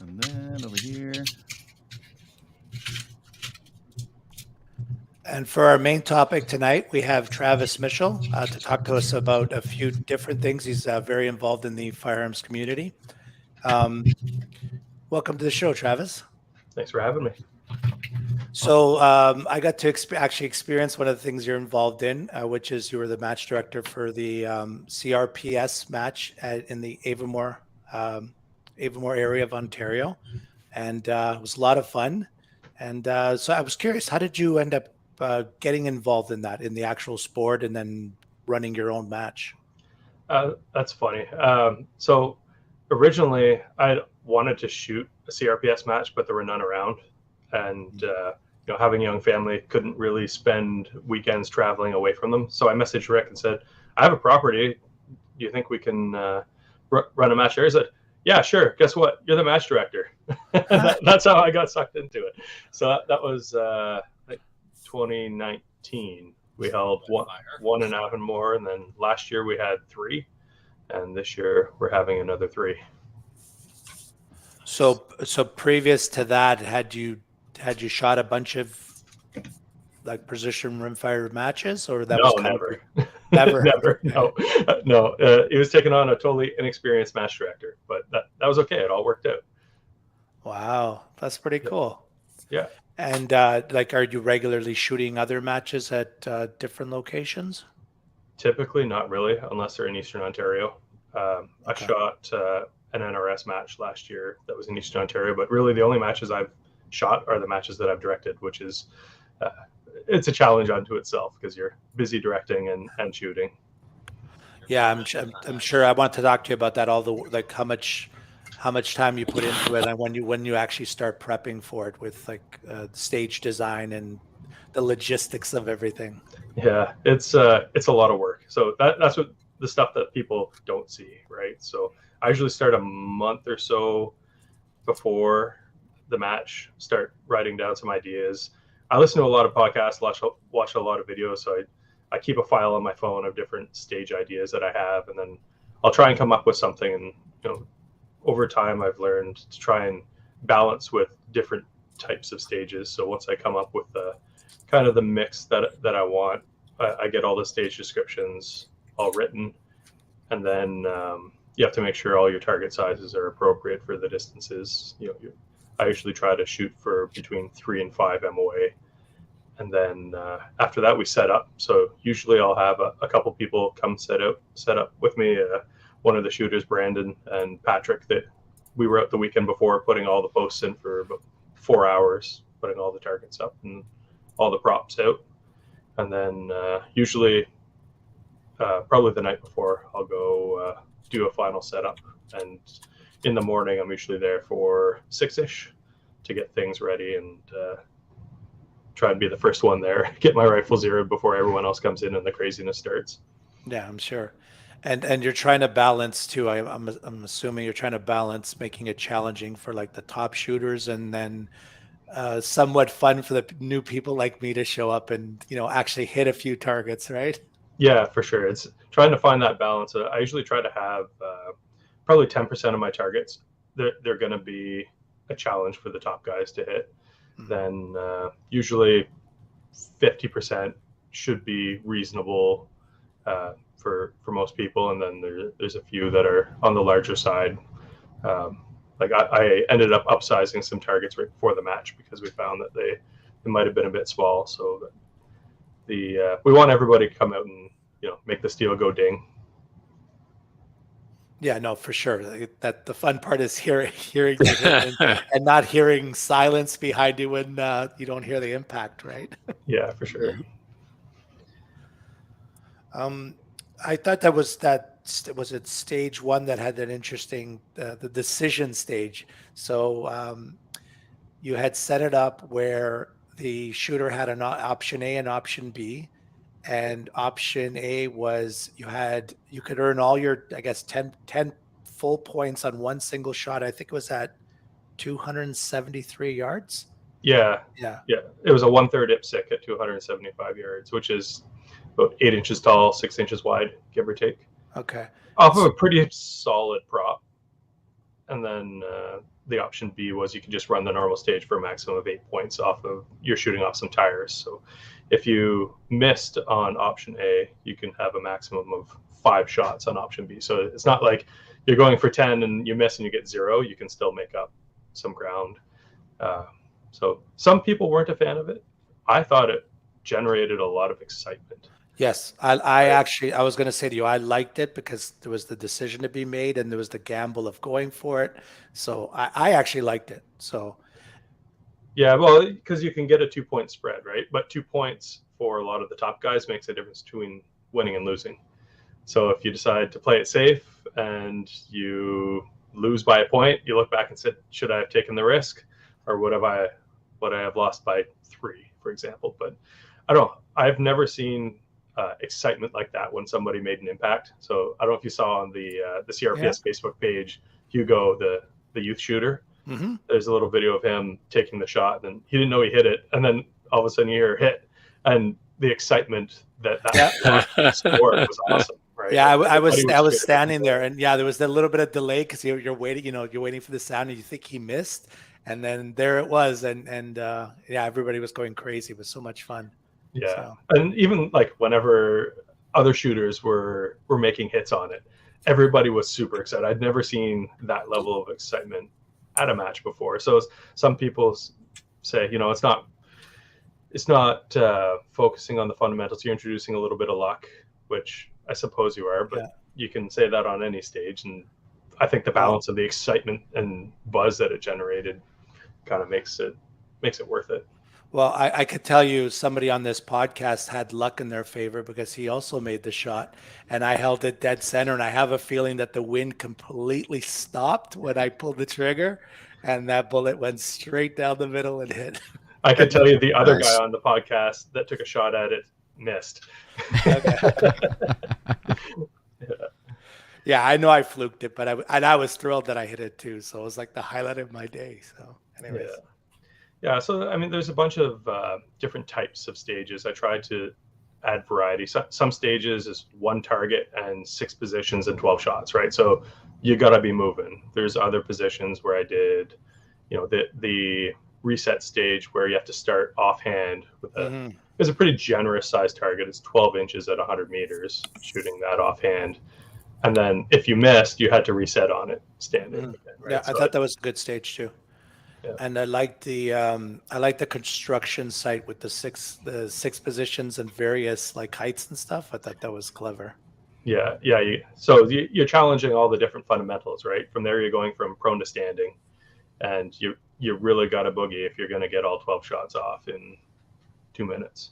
And then over here. And for our main topic tonight, we have Travis Mitchell to talk to us about a few different things. He's very involved in the firearms community. Welcome to the show, Travis. Thanks for having me. So I got to actually experience one of the things you're involved in, which is you were the match director for the CRPS match in the Avonmore area of Ontario. And it was a lot of fun. And so I was curious, how did you end up getting involved in that, in the actual sport, and then running your own match? That's funny. So originally I wanted to shoot a CRPS match, but there were none around. And having a young family, couldn't really spend weekends traveling away from them. So I messaged Rick and said, I have a property. Do you think we can run a match there? He said, yeah, sure. Guess what? You're the match director. That's how I got sucked into it. So that was like 2019. We held one in Avonmore, and then last year we had 3, and this year we're having another 3. So previous to that, had you shot a bunch of like precision rimfire matches, or that was never. Never. No. It was taking on a totally inexperienced match director, but that was okay. It all worked out. Wow, that's pretty cool. Yeah. And are you regularly shooting other matches at different locations? Typically, not really, unless they're in Eastern Ontario. Okay. I shot an NRS match last year that was in Eastern Ontario, but really the only matches I've shot are the matches that I've directed, which is it's a challenge unto itself because you're busy directing and shooting. Yeah, I'm sure. I want to talk to you about that. How much time you put into it, and when you actually start prepping for it with stage design and the logistics of everything. Yeah, it's a lot of work. So that's what the stuff that people don't see, right? So I usually start a month or so before the match, start writing down some ideas. I listen to a lot of podcasts, watch a lot of videos, so I keep a file on my phone of different stage ideas that I have, and then I'll try and come up with something. And over time, I've learned to try and balance with different types of stages. So once I come up with the kind of the mix that I want, I get all the stage descriptions all written, and then you have to make sure all your target sizes are appropriate for the distances. I usually try to shoot for between 3 and 5 MOA. And then after that, we set up. So usually I'll have a couple people come set up with me. One of the shooters, Brandon and Patrick, that we were out the weekend before putting all the posts in for about 4 hours, putting all the targets up and all the props out. And then usually probably the night before, I'll go do a final setup. And in the morning, I'm usually there for 6-ish to get things ready and try and be the first one there, get my rifle zeroed before everyone else comes in and the craziness starts. Yeah, I'm sure. And you're trying to balance too. I'm assuming you're trying to balance making it challenging for like the top shooters, and then somewhat fun for the new people like me to show up and actually hit a few targets, right? Yeah, for sure. It's trying to find that balance. I usually try to have probably 10% of my targets. They're going to be a challenge for the top guys to hit. Mm-hmm. Then usually 50% should be reasonable for most people, and then there's a few that are on the larger side. I ended up upsizing some targets right before the match because we found that they might have been a bit small. So we want everybody to come out and make the steel go ding. Yeah, no, for sure. That the fun part is hearing and not hearing silence behind you when you don't hear the impact, right? Yeah, for sure. I thought was it stage 1 that had that interesting the decision stage. So you had set it up where the shooter had an option A and option B. And option A was you could earn all your, I guess, 10 full points on one single shot. I think it was at 273 yards. Yeah. It was a 1/3 IPSC at 275 yards, which is about 8 inches tall, 6 inches wide, give or take. Okay. Off of a pretty solid prop. and then the option B was you could just run the normal stage for a maximum of 8 points off of you're shooting off some tires. So if you missed on option A, you can have a maximum of 5 shots on option B. So it's not like you're going for 10 and you miss and you get 0. You can still make up some ground. So some people weren't a fan of it. I thought it generated a lot of excitement. Yes, I actually, I was going to say to you, I liked it because there was the decision to be made and there was the gamble of going for it. So I actually liked it. So yeah, well, because you can get a 2-point spread, right? But 2 points for a lot of the top guys makes a difference between winning and losing. So if you decide to play it safe and you lose by a point, you look back and said, should I have taken the risk, or would I have lost by 3, for example? But I don't know. I've never seen excitement like that when somebody made an impact. So I don't know if you saw on the CRPS Facebook page, Hugo, the youth shooter. mm-hmm. There's a little video of him taking the shot, and he didn't know he hit it, and then all of a sudden you hear hit, and the excitement that scored was awesome. Right? Yeah, Like, I was standing there, and yeah, there was a little bit of delay because you're waiting, you're waiting for the sound, and you think he missed, and then there it was, and yeah, everybody was going crazy. It was so much fun. Yeah, So. and even like whenever other shooters were making hits on it, everybody was super excited. I'd never seen that level of excitement at a match before. So some people say, it's not focusing on the fundamentals. You're introducing a little bit of luck, which I suppose you are, but you can say that on any stage. And I think the balance of the excitement and buzz that it generated kind of makes it worth it. Well, I could tell you somebody on this podcast had luck in their favor because he also made the shot and I held it dead center. And I have a feeling that the wind completely stopped when I pulled the trigger and that bullet went straight down the middle and hit. I can tell you the other guy on the podcast that took a shot at it missed. Yeah, I know I fluked it, but I was thrilled that I hit it too. So it was like the highlight of my day. So anyways. Yeah, so I mean, there's a bunch of different types of stages. I tried to add variety. Some stages is 1 target and 6 positions and 12 shots, right? So you got to be moving. There's other positions where I did, the reset stage where you have to start offhand with it's a pretty generous size target. It's 12 inches at 100 meters, shooting that offhand. And then if you missed, you had to reset on it standing. Again, right? Yeah, I thought that was a good stage too. Yeah. And I like the construction site with the six positions and various like heights and stuff. I thought that was clever. Yeah. So you're challenging all the different fundamentals, right? From there, you're going from prone to standing, and you really got to boogie if you're going to get all 12 shots off in 2 minutes.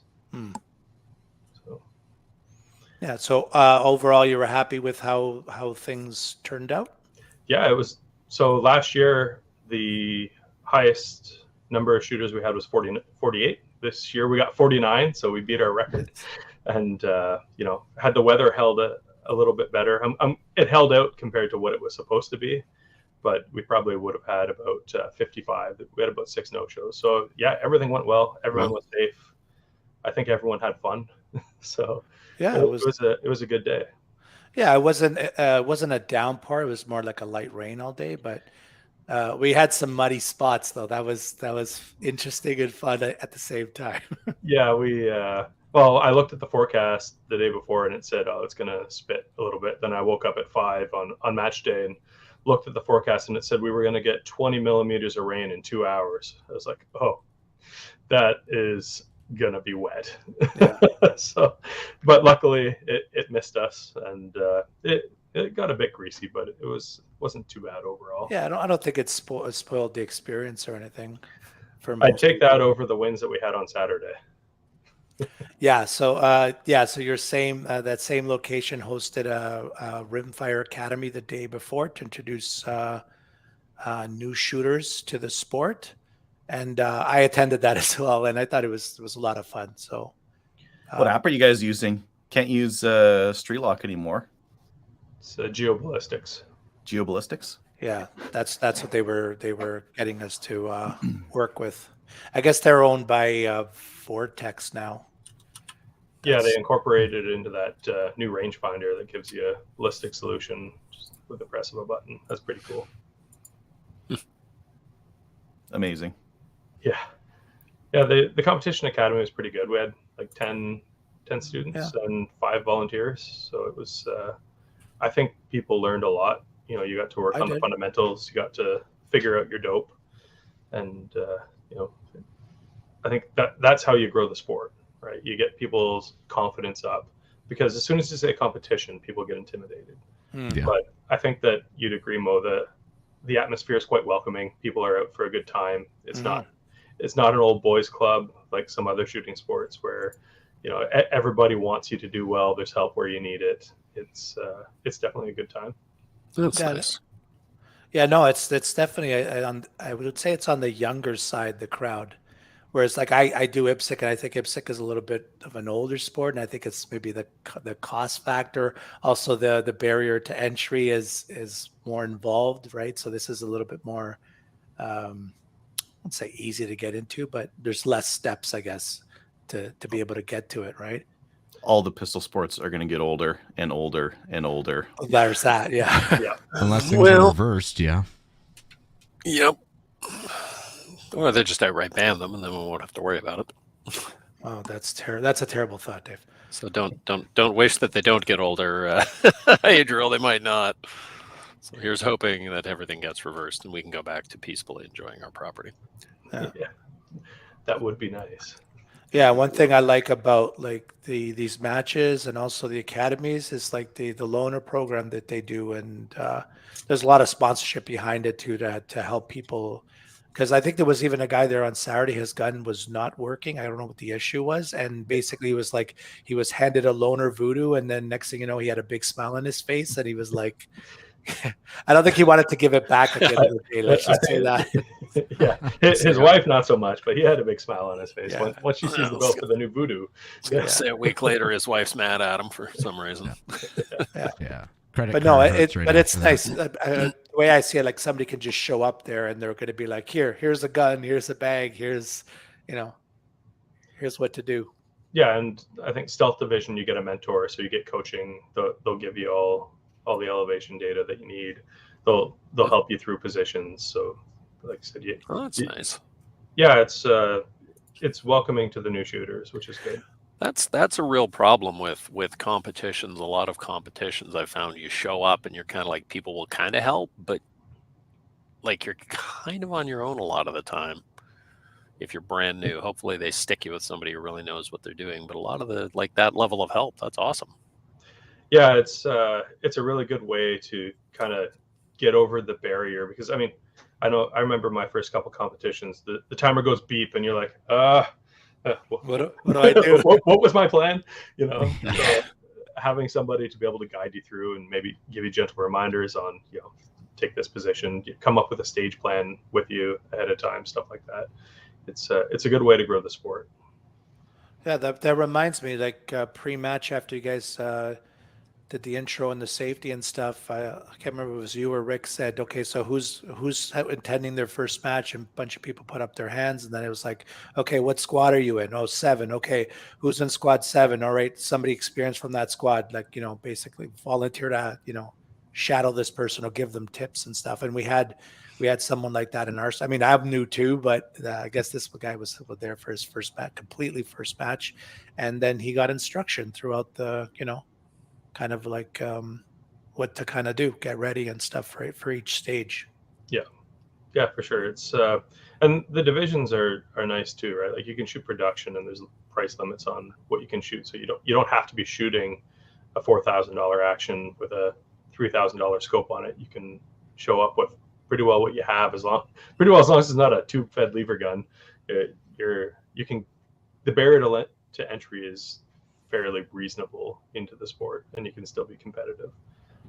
So. Yeah. So overall, you were happy with how things turned out? Yeah, it was. So last year, the highest number of shooters we had was 48. This year we got 49, so we beat our record. And had the weather held a little bit better, it held out compared to what it was supposed to be, but we probably would have had about 55. We had about 6 no-shows. So yeah, everything went well. Everyone was safe. I think everyone had fun. So yeah, it was a good day. Yeah, it wasn't a downpour. It was more like a light rain all day, but we had some muddy spots though. That was interesting and fun at the same time. Yeah, well, I looked at the forecast the day before and it said, oh, it's going to spit a little bit. Then I woke up at 5 on match day and looked at the forecast and it said we were going to get 20 millimeters of rain in 2 hours. I was like, oh, that is going to be wet. Yeah. So, but luckily it missed us and it got a bit greasy, but it wasn't too bad overall. Yeah, I don't think it spoiled the experience or anything. I'd take that over the wins that we had on Saturday. Yeah. So so your that same location hosted a Rimfire Academy the day before to introduce new shooters to the sport, and I attended that as well, and I thought it was a lot of fun. So, what app are you guys using? Can't use Streetlock anymore. It's geoballistics. Geoballistics. Yeah, that's what they were getting us to work with. I guess they're owned by Vortex now. Yeah, they incorporated it into that new rangefinder that gives you a ballistic solution just with the press of a button. That's pretty cool. amazing. Yeah. The competition academy was pretty good. We had like 10 students and 5 volunteers. So it was, I think people learned a lot. You know, you got to work on the fundamentals. You got to figure out your dope. And, you know, I think that's how you grow the sport, right? You get people's confidence up, because as soon as you say competition, people get intimidated. Yeah. But I think that you'd agree, Mo, that the atmosphere is quite welcoming. People are out for a good time. It's not an old boys club like some other shooting sports where, you know, everybody wants you to do well. There's help where you need it. It's definitely a good time. That's nice. Yeah, no, it's definitely I would say it's on the younger side, the crowd. Whereas like I do IPSC, and I think IPSC is a little bit of an older sport, and I think it's maybe the cost factor, also the barrier to entry is more involved, right? So this is a little bit more, let's say easy to get into, but there's less steps, I guess, to be able to get to it, right? All the pistol sports are going to get older and older and older. There's that, yeah. Yeah. Unless things are reversed, yeah. Yep. Or they just outright ban them, and then we won't have to worry about it. Oh, that's a terrible thought, Dave. So don't wish that they don't get older, Adriel. They might not. So here's hoping that everything gets reversed and we can go back to peacefully enjoying our property. Yeah. That would be nice. Yeah, one thing I like about like these matches and also the academies is like the loaner program that they do, and there's a lot of sponsorship behind it too to help people. Because I think there was even a guy there on Saturday, his gun was not working. I don't know what the issue was. And basically it was like he was handed a loaner voodoo, and then next thing you know, he had a big smile on his face, and he was like, I don't think he wanted to give it back at the end of the day. Let's just say that. Yeah, his wife not so much, but he had a big smile on his face once she sees the bill for the new voodoo. I was going to say a week later, his wife's mad at him for some reason. Yeah. Credit But no, card hurts right it's after nice. that. The way I see it, like somebody can just show up there and they're going to be like, here's a gun, here's a bag, here's what to do. Yeah, and I think Stealth Division, you get a mentor, so you get coaching. They'll give you all the elevation data that you need. They'll help you through positions. So, like I said, that's nice. Yeah, it's welcoming to the new shooters, which is good. That's a real problem with competitions. A lot of competitions I've found, you show up and you're kind of like, people will kind of help, but like you're kind of on your own a lot of the time. If you're brand new, hopefully they stick you with somebody who really knows what they're doing. But a lot of that level of help, that's awesome. Yeah, it's a really good way to kind of get over the barrier, because I mean, I remember my first couple competitions, the timer goes beep and you're like, what do I do? what was my plan? You know, so having somebody to be able to guide you through and maybe give you gentle reminders on, you know, take this position, come up with a stage plan with you ahead of time, stuff like that. It's a good way to grow the sport. Yeah, that reminds me, like pre-match after you guys did the intro and the safety and stuff, I can't remember if it was you or Rick said, okay, so who's intending their first match? And a bunch of people put up their hands, and then it was like, okay, what squad are you in? Oh, 7. Okay, who's in squad 7? All right, somebody experienced from that squad, like, you know, basically volunteer to, you know, shadow this person or give them tips and stuff. And we had someone like that in our, I mean, I'm new too, but I guess this guy was there for his first match, completely first match. And then he got instruction throughout the, you know, kind of like what to kind of do, get ready and stuff for each stage. Yeah, for sure. It's and the divisions are nice too, right? Like you can shoot production, and there's price limits on what you can shoot, so you don't have to be shooting a $4,000 action with a $3,000 scope on it. You can show up with pretty well what you have, as long as it's not a tube-fed lever gun. You can, the barrier to entry is fairly reasonable into the sport, and you can still be competitive.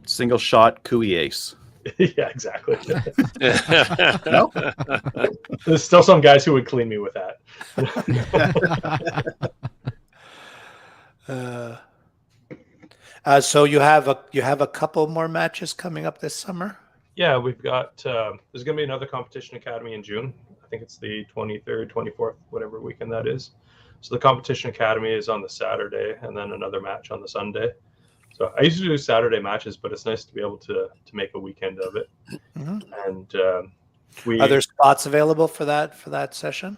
Single shot Cooey ace. Yeah, exactly. No? There's still some guys who would clean me with that. So you have a couple more matches coming up this summer? Yeah, we've got there's going to be another competition academy in June. I think it's the 23rd, 24th, whatever weekend that is. So the competition academy is on the Saturday, and then another match on the Sunday. So I usually do Saturday matches, but it's nice to be able to make a weekend of it. Mm-hmm. And Are there spots available for that session?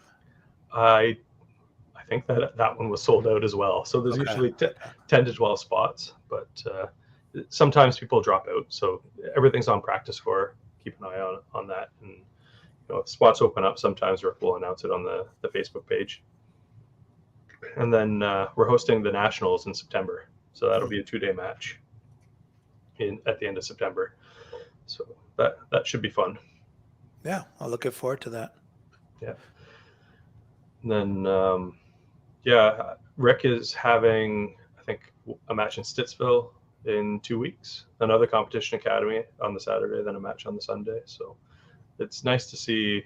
I think that one was sold out as well. So there's usually 10 to 12 spots, but sometimes people drop out. So everything's on practice score. Keep an eye on that. And if spots open up, sometimes Rick will announce it on the Facebook page. And then we're hosting the Nationals in September. So that'll be a 2-day match at the end of September. So that should be fun. Yeah, I'm looking forward to that. Yeah. And then, Rick is having, I think, a match in Stittsville in 2 weeks, another competition academy on the Saturday, then a match on the Sunday. So it's nice to see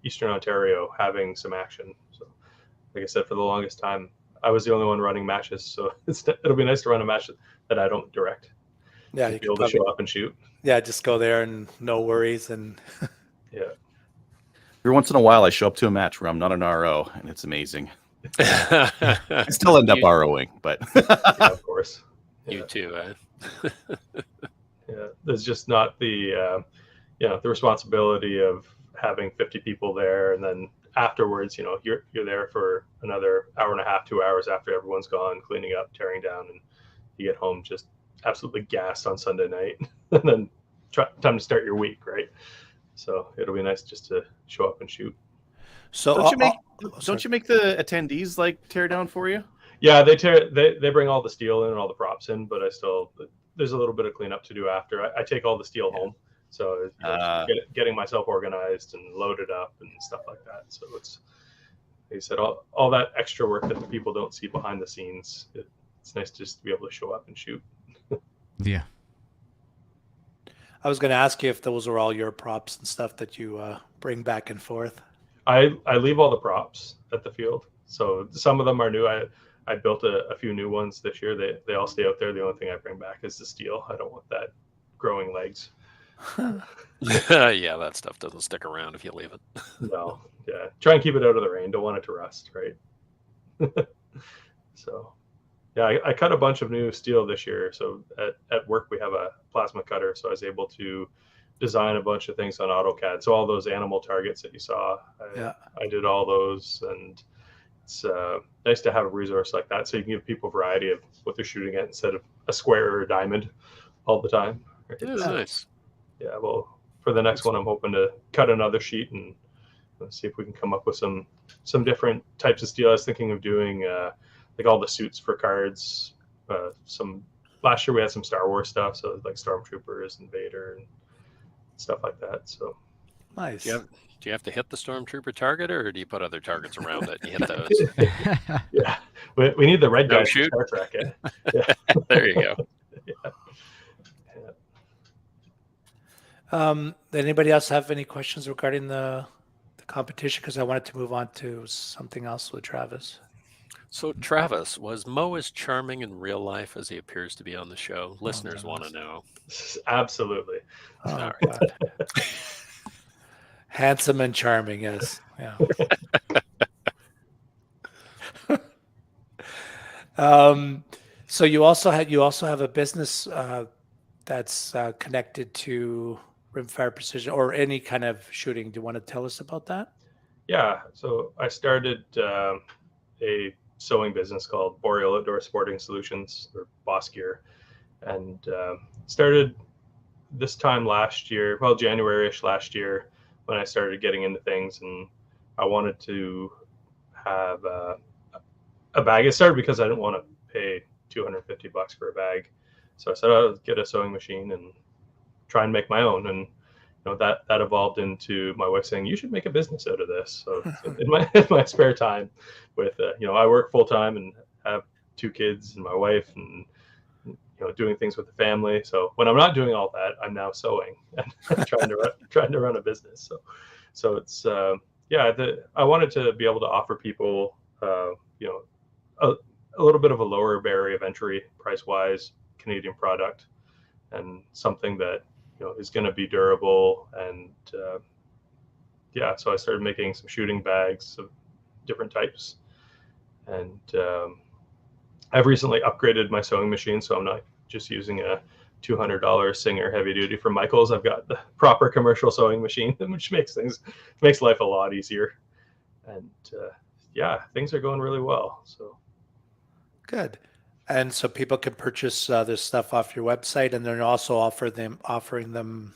Eastern Ontario having some action. So like I said, for the longest time, I was the only one running matches. So it'll be nice to run a match that I don't direct. Yeah, you be able to show up and shoot. Yeah, just go there and no worries. And yeah. Every once in a while, I show up to a match where I'm not an RO, and it's amazing. I still end up ROing, but yeah, of course. Yeah. You too, eh? Yeah, there's just not the the responsibility of having 50 people there, and then afterwards, you're there for another hour and a half, 2 hours after everyone's gone, cleaning up, tearing down, and you get home just absolutely gassed on Sunday night, and then time to start your week, right? So it'll be nice just to show up and shoot. So don't you make the attendees like tear down for you? Yeah, they bring all the steel in and all the props in, but there's a little bit of cleanup to do after. I take all the steel home, so getting myself organized and loaded up and stuff like that. So it's, like I said, all that extra work that the people don't see behind the scenes. It's nice just to be able to show up and shoot. Yeah. I was going to ask you if those are all your props and stuff that you bring back and forth. I leave all the props at the field. So some of them are new. I built a few new ones this year. They all stay out there. The only thing I bring back is the steel. I don't want that growing legs. Yeah, that stuff doesn't stick around if you leave it. No, yeah. Try and keep it out of the rain. Don't want it to rust, right? So, yeah, I cut a bunch of new steel this year. So at work we have a plasma cutter, so I was able to design a bunch of things on AutoCAD. So all those animal targets that you saw, I did all those, and it's nice to have a resource like that, so you can give people variety of what they're shooting at instead of a square or a diamond all the time. Right? Nice. Yeah, well, for the next one, I'm hoping to cut another sheet and see if we can come up with some different types of steel. I was thinking of doing like all the suits for cards. Last year we had some Star Wars stuff, so like Stormtroopers and Vader and stuff like that. So nice. Do you have to hit the Stormtrooper target, or do you put other targets around it and you hit those? Yeah, we need the red guys shoot. for Star Trek. Yeah. There you go. Anybody else have any questions regarding the competition? Because I wanted to move on to something else with Travis. So, Travis, was Mo as charming in real life as he appears to be on the show? Listeners want to know. Absolutely. Oh, God. Handsome and charming, yes. Yeah. So you also have a business that's connected to rimfire precision or any kind of shooting. Do you want to tell us about that? Yeah. So I started a sewing business called Boreal Outdoor Sporting Solutions, or BossGear, and started this time last year, well, January-ish last year, when I started getting into things, and I wanted to have a bag. It started because I didn't want to pay $250 for a bag, so I said I'll get a sewing machine and try and make my own. And that evolved into my wife saying, you should make a business out of this. So in my spare time, with I work full time and have 2 kids and my wife, and doing things with the family. So when I'm not doing all that, I'm now sewing and trying to run a business. So it's I wanted to be able to offer people a little bit of a lower barrier of entry price wise Canadian product, and something that is going to be durable. And so I started making some shooting bags of different types, and I've recently upgraded my sewing machine, so I'm not just using a $200 Singer heavy duty from Michaels. I've got the proper commercial sewing machine, which makes life a lot easier. And yeah, things are going really well. So good. And so people can purchase this stuff off your website, and then also offering them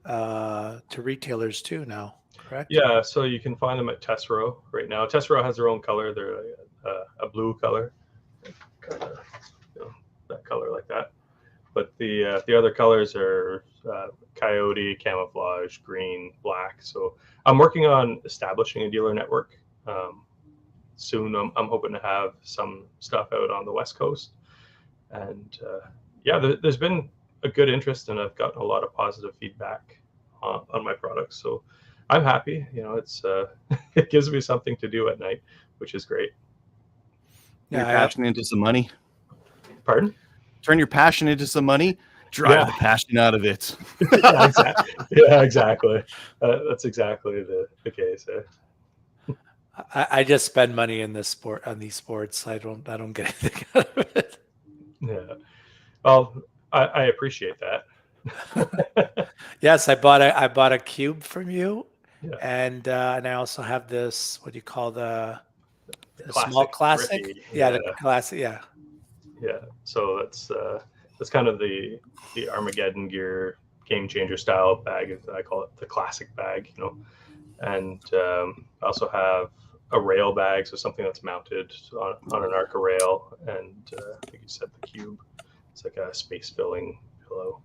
to retailers too now, correct? yeah, so you can find them at Tessero right now. Tessero has their own color. They're a blue color, that color like that. But the other colors are coyote, camouflage, green, black. So I'm working on establishing a dealer network. Soon I'm hoping to have some stuff out on the West Coast. And yeah, there's been a good interest, and I've gotten a lot of positive feedback on my products. So I'm happy. It's it gives me something to do at night, which is great. Turn your passion into some money. Pardon? Turn your passion into some money. Drive the passion out of it. Yeah, exactly. That's exactly the case. I just spend money on these sports. I don't get anything out of it. Yeah. Well, I appreciate that. Yes, I bought a cube from you, Yeah. and I also have this. What do you call the Classic, classic? Ricky. Yeah, the classic. Yeah. Yeah. So that's kind of the Armageddon gear game changer style bag. I call it the classic bag. And I also have a rail bag, so something that's mounted on an Arca rail, and I think you said the cube. It's like a space filling pillow.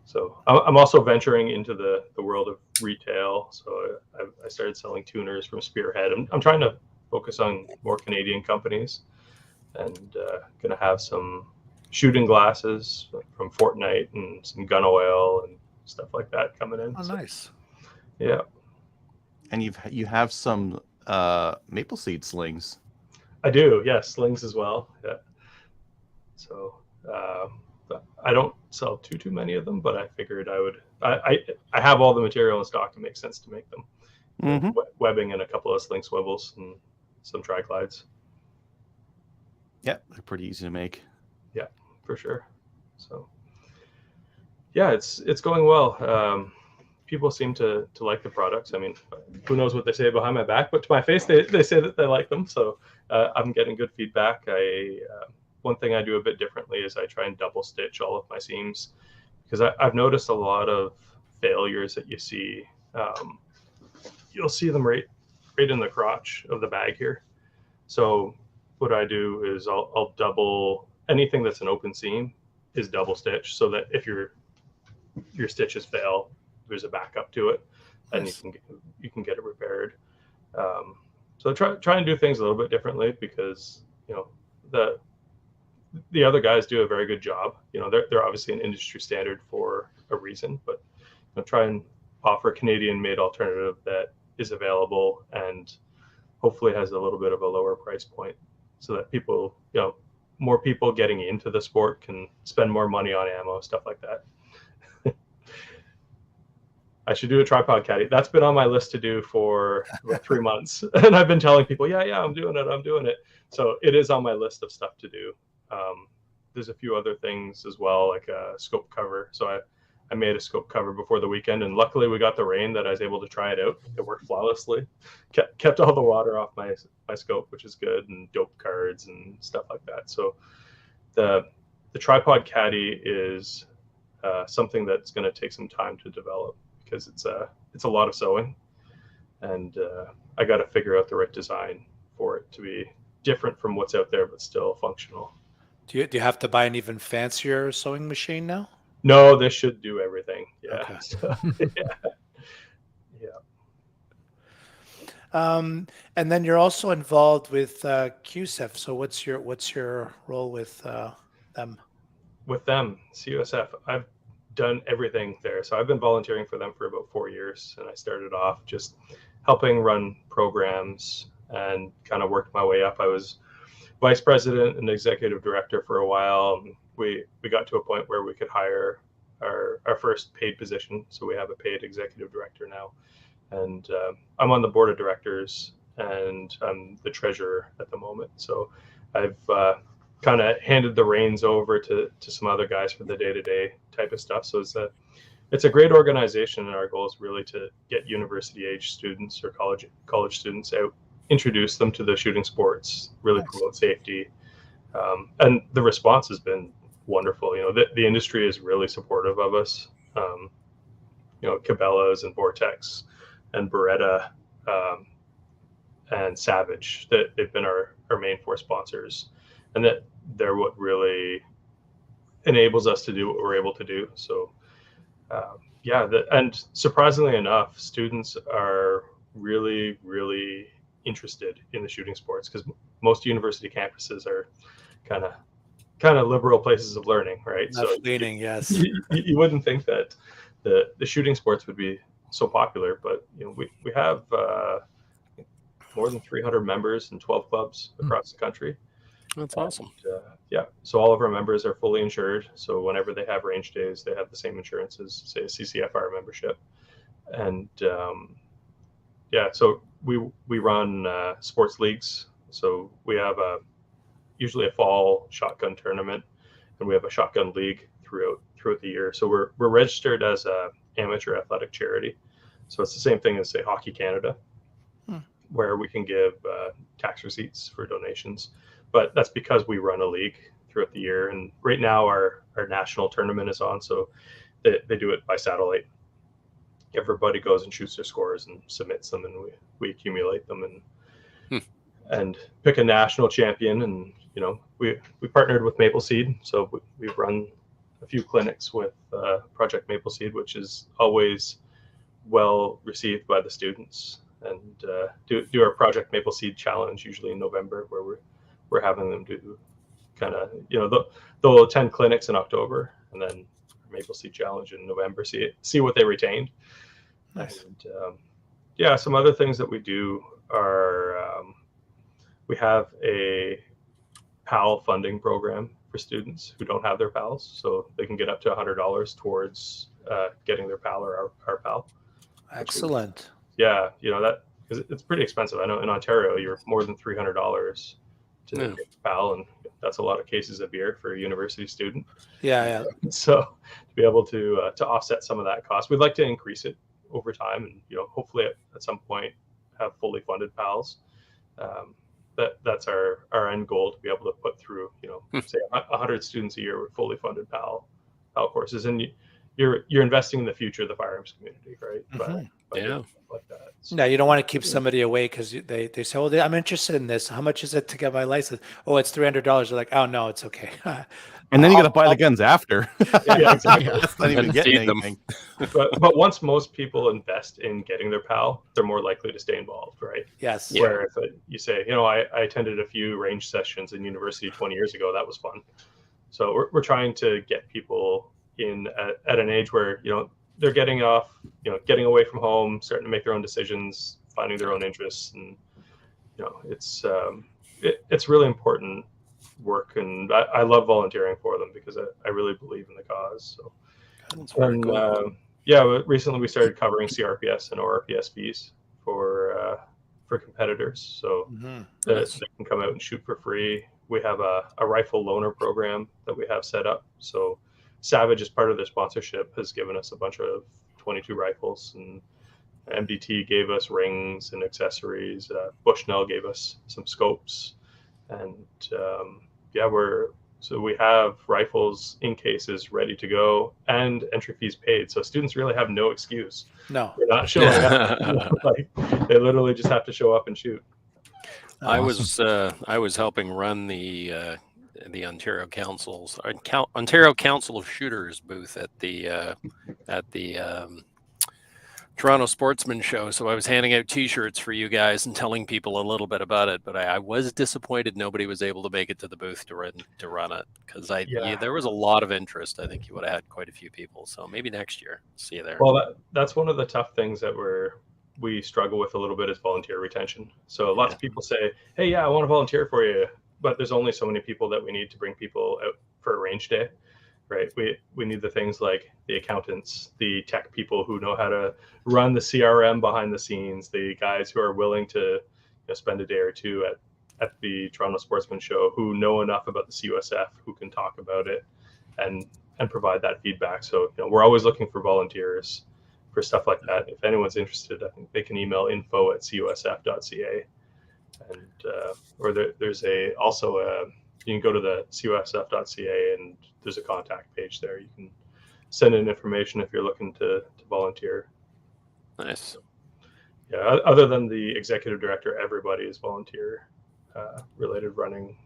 So I'm also venturing into the world of retail. So I started selling tuners from Spearhead. I'm trying to focus on more Canadian companies, and going to have some shooting glasses from Fortnite and some gun oil and stuff like that coming in. Oh, nice. Yeah. And you have some maple seed slings. I do, yes, slings as well. Yeah. So I don't sell too many of them, but I figured I would. I have all the material in stock. It makes sense to make them. Mm-hmm. Webbing and a couple of sling swivels and some tri-glides. Yeah, they're pretty easy to make. Yeah, for sure. So yeah, it's going well. People seem to like the products. I mean, who knows what they say behind my back, but to my face, they say that they like them. So I'm getting good feedback. One thing I do a bit differently is I try and double stitch all of my seams, because I've noticed a lot of failures that you see. You'll see them right in the crotch of the bag here. So what I do is I'll double anything that's an open seam is double stitch, so that if your stitches fail, there's a backup to it, and Nice. you can get it repaired. So try and do things a little bit differently, because the other guys do a very good job. They're obviously an industry standard for a reason, but try and offer a Canadian-made alternative that is available and hopefully has a little bit of a lower price point, so that people, more people getting into the sport can spend more money on ammo, stuff like that. I should do a tripod caddy. That's been on my list to do for 3 months. And I've been telling people, yeah, I'm doing it. So it is on my list of stuff to do. There's a few other things as well, like a scope cover. So I made a scope cover before the weekend, and luckily we got the rain that I was able to try it out. It worked flawlessly. Kept all the water off my scope, which is good, and dope cards and stuff like that. So the tripod caddy is something that's going to take some time to develop, because it's a lot of sewing, and I got to figure out the right design for it to be different from what's out there, but still functional. Do you have to buy an even fancier sewing machine now? No, this should do everything. Yeah. Okay. So, yeah. And then you're also involved with QSEF. So what's your role with them? With them, CUSF, I've done everything there. So I've been volunteering for them for about 4 years, and I started off just helping run programs and kind of worked my way up. I was vice president and executive director for a while. We got to a point where we could hire our first paid position. So we have a paid executive director now, and I'm on the board of directors, and I'm the treasurer at the moment. So I've kind of handed the reins over to some other guys for the day-to-day type of stuff. So it's a great organization, and our goal is really to get university-age students or college students out, introduce them to the shooting sports, really promote safety, and the response has been wonderful. The industry is really supportive of us. Cabela's and Vortex and Beretta and Savage, that they've been our main 4 sponsors, and that they're what really enables us to do what we're able to do. So and surprisingly enough, students are really, really interested in the shooting sports, because most university campuses are kind of liberal places of learning, right? Leaning, yes. You wouldn't think that the shooting sports would be so popular, but we have more than 300 members in 12 clubs across the country. That's awesome. So all of our members are fully insured. So whenever they have range days, they have the same insurance as, say, a CCFR membership. And so we run sports leagues. So we have usually a fall shotgun tournament, and we have a shotgun league throughout the year. So we're registered as a amateur athletic charity. So it's the same thing as, say, Hockey Canada, where we can give tax receipts for donations. But that's because we run a league throughout the year. And right now our national tournament is on, so they do it by satellite. Everybody goes and shoots their scores and submits them, and we accumulate them and pick a national champion. And we partnered with Maple Seed, so we've run a few clinics with Project Maple Seed, which is always well received by the students. And do our Project Maple Seed challenge usually in November, where we're having them do kind of, they'll attend clinics in October, and then Maple Seed Challenge in November, see what they retained. Nice. And some other things that we do are we have a PAL funding program for students who don't have their PALs, so they can get up to $100 towards getting their PAL or our PAL. Excellent. That, because it's pretty expensive. I know in Ontario you're more than $300 to get a PAL, and that's a lot of cases of beer for a university student. Yeah. So to be able to offset some of that cost, we'd like to increase it over time, and hopefully at some point have fully funded PALs. That's our end goal, to be able to put through say 100 students a year with fully funded PAL courses, and you're investing in the future of the firearms community, right? Yeah. Like that. So. No, you don't want to keep somebody away because they say, "Oh, I'm interested in this. How much is it to get my license?" "Oh, it's $300." They're like, "Oh no, it's okay." And then you got to buy the guns after. Yeah, exactly. That's not even getting anything. But once most people invest in getting their PAL, they're more likely to stay involved, right? Yes. Where if you say, I attended a few range sessions in university 20 years ago, that was fun. So we're trying to get people in at an age where they're getting getting away from home, starting to make their own decisions, finding their own interests, and it's really important work, and I love volunteering for them because I really believe in the cause. So, recently we started covering CRPS and ORPS fees for competitors, so that they can come out and shoot for free. We have a rifle loaner program that we have set up. So Savage, as part of their sponsorship, has given us a bunch of 22 rifles, and MDT gave us rings and accessories. Bushnell gave us some scopes, and we have rifles in cases ready to go and entry fees paid. So students really have no excuse. No, they're not showing up. They literally just have to show up and shoot. Awesome. I was helping run the Ontario Ontario Council of Shooters booth at the Toronto Sportsman Show. So I was handing out T-shirts for you guys and telling people a little bit about it. But I was disappointed nobody was able to make it to the booth to run it, because there was a lot of interest. I think you would have had quite a few people. So maybe next year. See you there. Well, that's one of the tough things that we struggle with a little bit, is volunteer retention. So lots of people say, "Hey, I want to volunteer for you," but there's only so many people that we need to bring people out for a range day, right? We need the things like the accountants, the tech people who know how to run the CRM behind the scenes, the guys who are willing to spend a day or two at the Toronto Sportsman Show who know enough about the CUSF who can talk about it and provide that feedback. So we're always looking for volunteers for stuff like that. If anyone's interested, I think they can email info@cusf.ca, and or there's you can go to the cusf.ca and there's a contact page there. You can send in information if you're looking to volunteer. Nice. Yeah, other than the executive director, everybody is volunteer related running.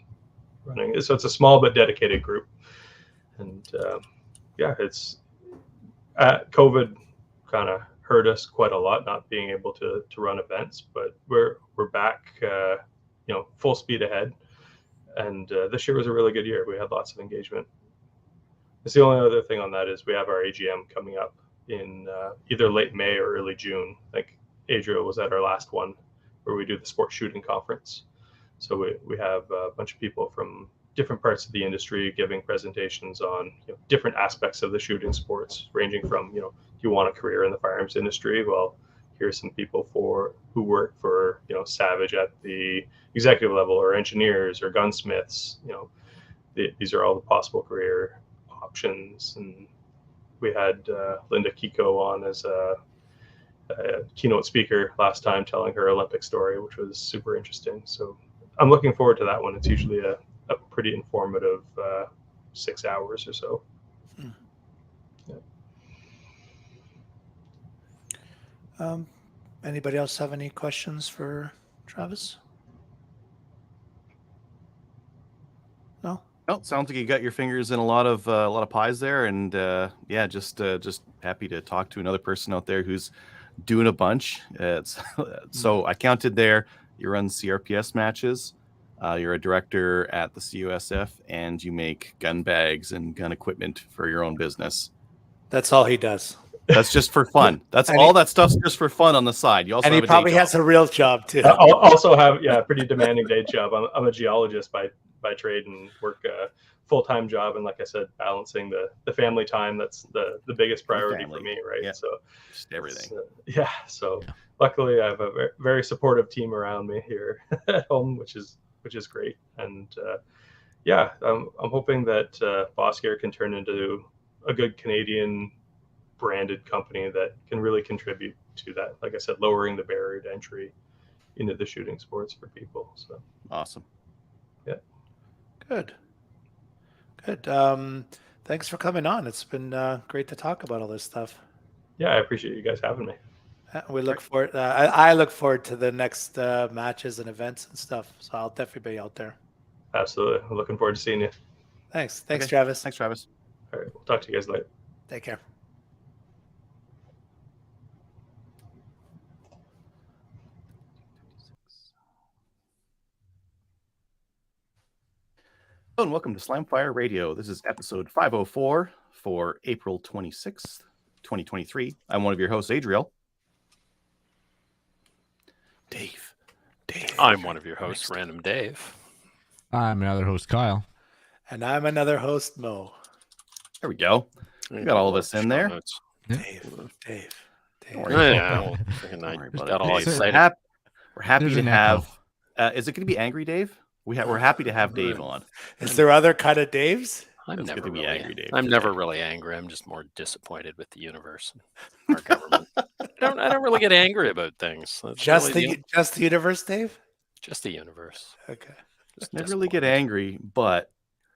So it's a small but dedicated group. And it's COVID kind of hurt us quite a lot, not being able to run events, but we're back, full speed ahead. And this year was a really good year. We had lots of engagement. It's the only other thing on that is we have our AGM coming up in either late May or early June. I think Adriel was at our last one where we do the sports shooting conference. So we have a bunch of people from different parts of the industry giving presentations on different aspects of the shooting sports, ranging from, do you want a career in the firearms industry? Well, here's some people who work for, Savage at the executive level, or engineers or gunsmiths. These are all the possible career options. And we had Linda Kiko on as a keynote speaker last time, telling her Olympic story, which was super interesting. So I'm looking forward to that one. It's usually a pretty informative 6 hours or so. Yeah. Anybody else have any questions for Travis? No. Well, sounds like you got your fingers in a lot of pies there, and just happy to talk to another person out there who's doing a bunch. So I counted there. You run CRPS matches. You're a director at the CUSF, and you make gun bags and gun equipment for your own business. That's all he does. That's just for fun. That's all that stuff's just for fun on the side. You also and have he probably has a real job too. I also have a pretty demanding day job. I'm a geologist by trade and work a full-time job, and like I said, balancing the family time, that's the biggest priority for me, right? Yeah. So just everything. So luckily I have a very supportive team around me here at home, which is great. And I'm hoping that BossGear can turn into a good Canadian branded company that can really contribute to that. Like I said, lowering the barrier to entry into the shooting sports for people. So awesome. Yeah. Good. Thanks for coming on. It's been great to talk about all this stuff. Yeah, I appreciate you guys having me. We look forward. I look forward to the next matches and events and stuff. So I'll definitely be out there. Absolutely. I'm looking forward to seeing you. Thanks, Okay. Travis. Thanks, Travis. All right. We'll talk to you guys later. Take care. Hello and welcome to Slamfire Radio. This is episode 504 for April 26th, 2023. I'm one of your hosts, Adriel. Dave. I'm one of your hosts, Random Dave. I'm another host, Kyle. And I'm another host, Mo. There we go. We got all of us in there. Dave. Don't worry about I Don't got worry all about it. excited. We're happy There's to an have. Is it going to be Angry Dave? We're happy to have Dave on. Is there other kind of Daves? I'm It's never good to be really angry, Dave, I'm today. never really angry. I'm just more disappointed with the universe and our government. I don't really get angry about things. That's Just really the universe, Dave? just the universe. Okay. Just Never really get disappointed. angry, but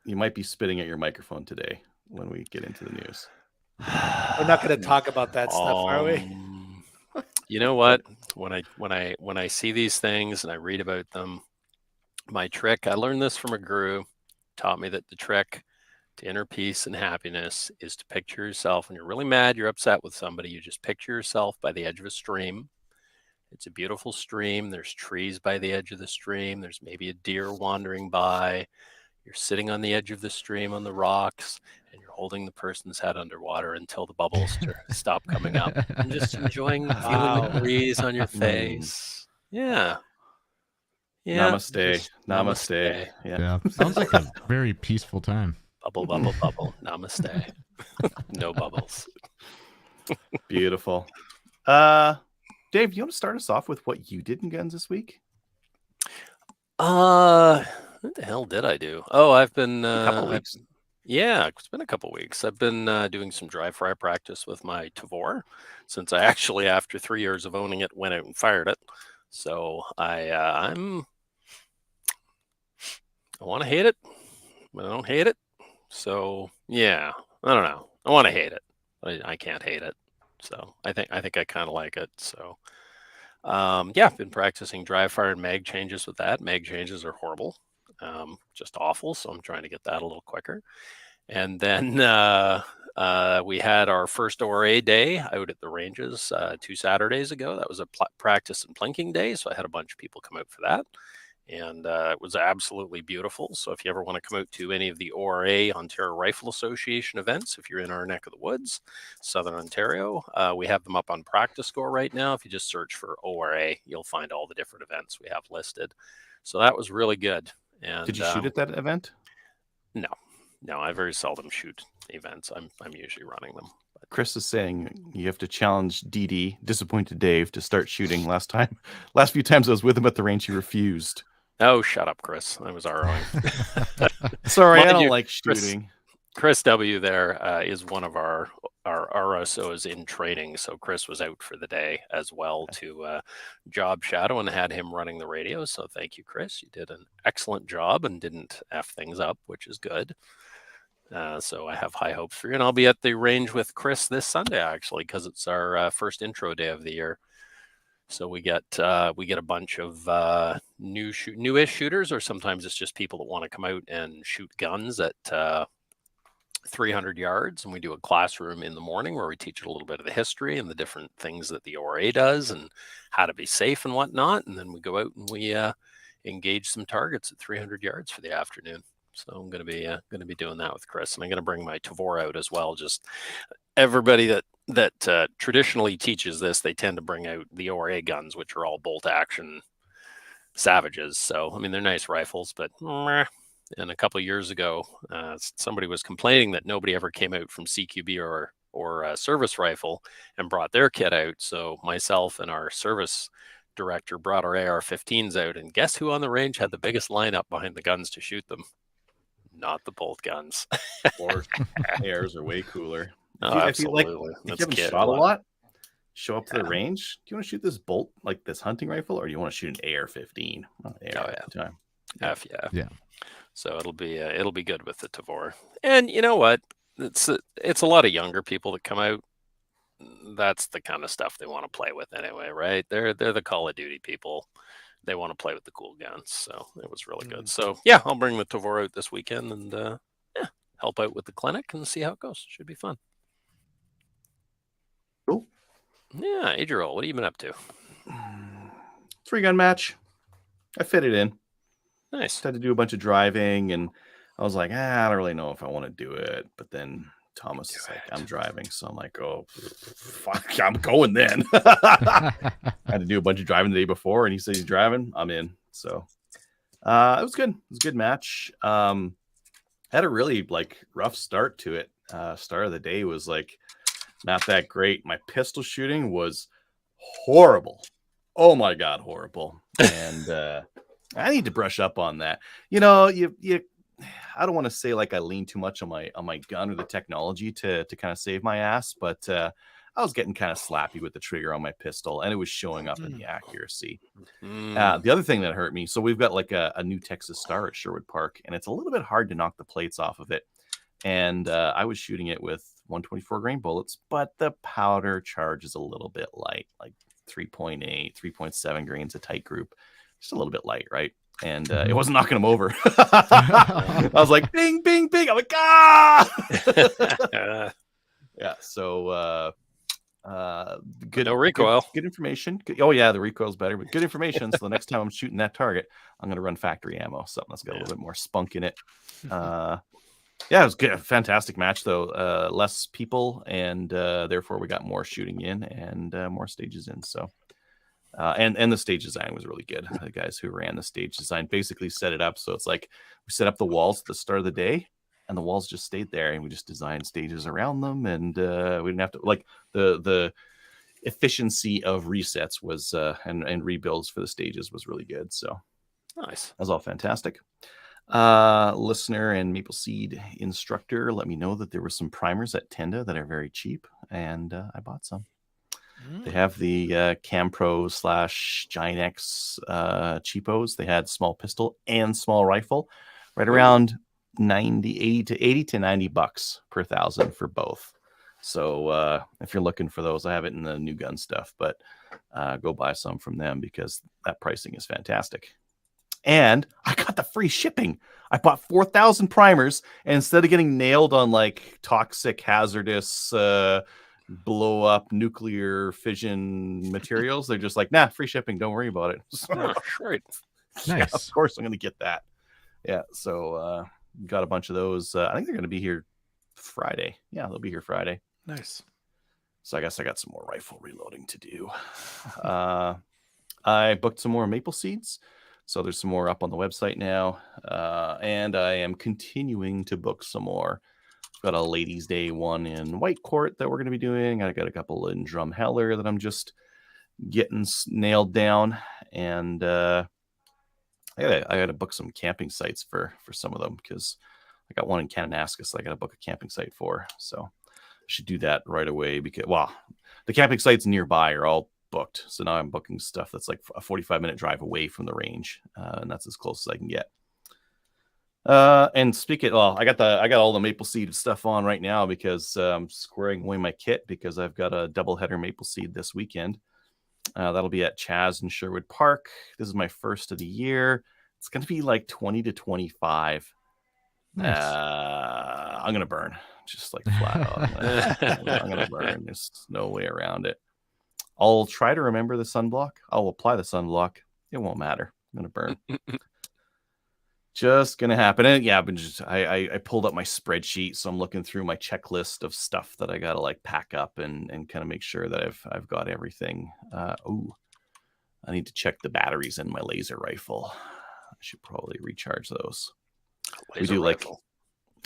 you might be spitting at your microphone today when we get into the news. We're not going to talk about that stuff, are we? You know what? When I see these things and I read about them, my trick, I learned this from a guru, taught me that the trick to inner peace and happiness is to picture yourself when you're really mad, you're upset with somebody, you just picture yourself by the edge of a stream. It's a beautiful stream. There's trees by the edge of the stream. There's maybe a deer wandering by. You're sitting on the edge of the stream on the rocks, and you're holding the person's head underwater until the bubbles stop coming up. And just feeling the breeze on your face. Yeah. Namaste. Namaste. Yeah. Sounds like a very peaceful time. Bubble, bubble, bubble. Namaste. No bubbles. Beautiful. Dave, you want to start us off with what you did in guns this week? What the hell did I do? Oh, I've been A couple of weeks. yeah, it's been a couple weeks. I've been doing some dry fry practice with my Tavor since I actually, after 3 years of owning it, went out and fired it. So I want to hate it, but I don't hate it. So yeah, I don't know. I want to hate it, but I can't hate it. So I think I kind of like it. So yeah, I've been practicing dry fire and mag changes with that. Mag changes are horrible, just awful. So I'm trying to get that a little quicker. And then we had our first ORA day out at the ranges 2 Saturdays ago. That was a practice and plinking day. So I had a bunch of people come out for that. And it was absolutely beautiful. So if you ever want to come out to any of the ORA, Ontario Rifle Association events, if you're in our neck of the woods, Southern Ontario, we have them up on Practice Score right now. If you just search for ORA, you'll find all the different events we have listed. So that was really good. And Did you shoot at that event? No, I very seldom shoot events. I'm usually running them. Chris is saying you have to challenge DD, Disappointed Dave, to start shooting. Last few times I was with him at the range, he refused. Oh, shut up, Chris. I was ROing. Sorry, I Mind don't you, like shooting. Chris W. there is one of our RSOs in training. So Chris was out for the day as well to job shadow and had him running the radio. So thank you, Chris. You did an excellent job and didn't F things up, which is good. So I have high hopes for you. And I'll be at the range with Chris this Sunday, actually, because it's our first intro day of the year. So we get a bunch of newish shooters, or sometimes it's just people that want to come out and shoot guns at 300 yards. And we do a classroom in the morning where we teach a little bit of the history and the different things that the ORA does and how to be safe and whatnot. And then we go out and we engage some targets at 300 yards for the afternoon. So I'm going to be doing that with Chris, and I'm going to bring my Tavor out as well. Just everybody that traditionally teaches this, they tend to bring out the ORA guns, which are all bolt action savages. So I mean, they're nice rifles, but and a couple of years ago, somebody was complaining that nobody ever came out from CQB or service rifle and brought their kit out. So myself and our service director brought our AR-15s out, and guess who on the range had the biggest lineup behind the guns to shoot them? Not the bolt guns. Or ARs are way cooler. Absolutely. If you haven't shot a lot, show up to the range. Do you want to shoot this bolt, like this hunting rifle, or do you want to shoot an AR-15? Time. Yeah. So it'll be good with the Tavor. And you know what? It's a lot of younger people that come out. That's the kind of stuff they want to play with anyway, right? They're the Call of Duty people. They want to play with the cool guns. So it was really good. So yeah, I'll bring the Tavor out this weekend and help out with the clinic and see how it goes. Should be fun. Cool. Yeah, Adriel, what have you been up to? 3-gun match. I fit it in. Nice. Had to do a bunch of driving, and I was like, I don't really know if I want to do it. But then Thomas is like, I'm driving. So I'm like, oh, fuck, I'm going then. I had to do a bunch of driving the day before, and he said he's driving. I'm in. So it was good. It was a good match. Had a really rough start to it. Start of the day was not that great. My pistol shooting was horrible. Oh my God, horrible. And I need to brush up on that. You know, I don't want to say I lean too much on my gun or the technology to kind of save my ass, but I was getting kind of slappy with the trigger on my pistol, and it was showing up in the accuracy. The other thing that hurt me, so we've got a new Texas Star at Sherwood Park, and it's a little bit hard to knock the plates off of it. And I was shooting it with 124 grain bullets, but the powder charge is a little bit light, 3.8, 3.7 grains a tight group. Just a little bit light, right? And it wasn't knocking them over. I was like, bing, bing, bing. I'm like, ah! Yeah, so good. No recoil. Good information. Oh, yeah, the recoil's better, but good information. So the next time I'm shooting that target, I'm going to run factory ammo, something that's got a little bit more spunk in it. Yeah, it was good. Fantastic match, though. Less people, and therefore we got more shooting in and more stages in. So, and the stage design was really good. The guys who ran the stage design basically set it up so it's we set up the walls at the start of the day, and the walls just stayed there, and we just designed stages around them, and we didn't have to the efficiency of resets was and rebuilds for the stages was really good. So Nice. That was all fantastic. Listener and Maple Seed instructor let me know that there were some primers at Tenda that are very cheap, and I bought some. They have the Campro / Giant X cheapos. They had small pistol and small rifle, right around 80 to $90 per 1,000 for both. So if you're looking for those, I have it in the new gun stuff, but go buy some from them because that pricing is fantastic. And I got the free shipping. I bought 4,000 primers, and instead of getting nailed on like toxic, hazardous, blow up nuclear fission materials, they're just like, nah, free shipping. Don't worry about it. Oh, great. Yeah, Nice. of course, I'm going to get that. Yeah. So got a bunch of those. I think they're going to be here Friday. Yeah, they'll be here Friday. Nice. So I guess I got some more rifle reloading to do. I booked some more maple seeds. So there's some more up on the website now. And I am continuing to book some more. Got a ladies' day one in White Court that we're going to be doing. I got a couple in Drumheller that I'm just getting nailed down. And I gotta book some camping sites for some of them because I got one in Kananaskis that I got to book a camping site for. So I should do that right away because, well, the camping sites nearby are all booked. So now I'm booking stuff that's like a 45-minute drive away from the range. And that's as close as I can get. And speaking, well, I got all the maple seed stuff on right now because I'm squaring away my kit because I've got a doubleheader maple seed this weekend. That'll be at Chaz in Sherwood Park. This is my first of the year. It's going to be like 20 to 25. Nice. I'm going to burn just like flat out. I'm going to burn. There's no way around it. I'll try to remember the sunblock. I'll apply the sunblock. It won't matter. I'm going to burn. Just going to happen. And yeah, I pulled up my spreadsheet. So I'm looking through my checklist of stuff that I got to like pack up and kind of make sure that I've got everything. I need to check the batteries in my laser rifle. I should probably recharge those. Laser we do rifle.